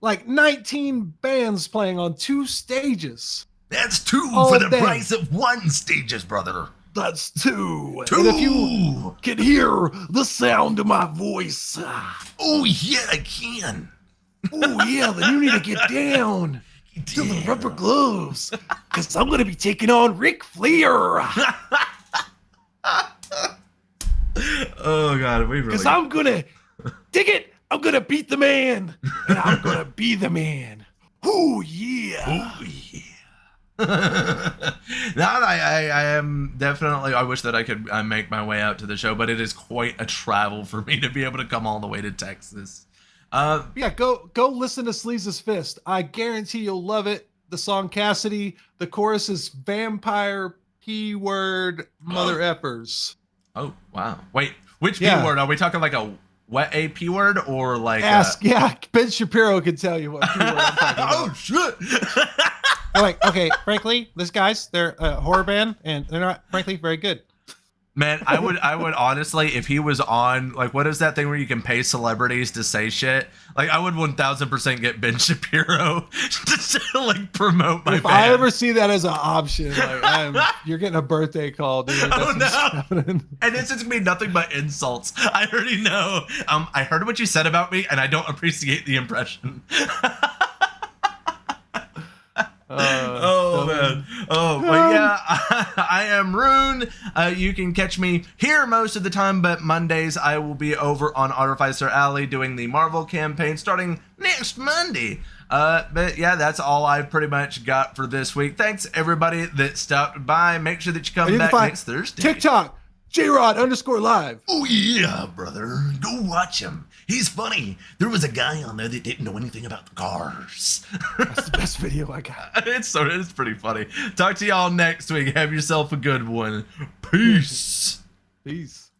like 19 bands playing on 2 stages. That's 2 all for the day. price of 1 stages, brother. That's 2. 2. And if you can hear the sound of my voice, Oh yeah, I can. oh yeah, then you need to get down to the Rubber Gloves, because I'm going to be taking on Ric Flair. Oh god, we really. Because I'm going to dig it. I'm going to beat the man, and I'm going to be the man. Oh yeah. Oh yeah. Now I am definitely. I wish that I could make my way out to the show, but it is quite a travel for me to be able to come all the way to Texas. Yeah, go listen to Sleezus Fist. I guarantee you'll love it. The song Cassidy, the chorus is vampire P-word mother effers. Oh wow! Wait, which P Yeah. word are we talking? Like a what a P word or like Ask, yeah, Ben Shapiro can tell you what people are talking about. oh shit. They're like, okay, frankly, these guys, they're a horror band, and they're not, frankly, very good. Man, I would honestly, if he was on, like, what is that thing where you can pay celebrities to say shit? Like, I would 1000% get Ben Shapiro to like promote my If band. I ever see that as an option, like, you're getting a birthday call, dude. Oh That's what's no! happening. And it's just gonna be nothing but insults. I already know. I heard what you said about me, and I don't appreciate the impression. Oh man. Oh, but yeah, I am Rune. You can catch me here most of the time, but Mondays I will be over on Artificer Alley doing the Marvel campaign starting next Monday. But yeah, that's all I've pretty much got for this week. Thanks everybody that stopped by. Make sure that you come back next Thursday. TikTok, JRod_live. Oh yeah, brother. Go watch him. He's funny. There was a guy on there that didn't know anything about the cars. That's the best video I got. It's pretty funny. Talk to y'all next week. Have yourself a good one. Peace. Peace.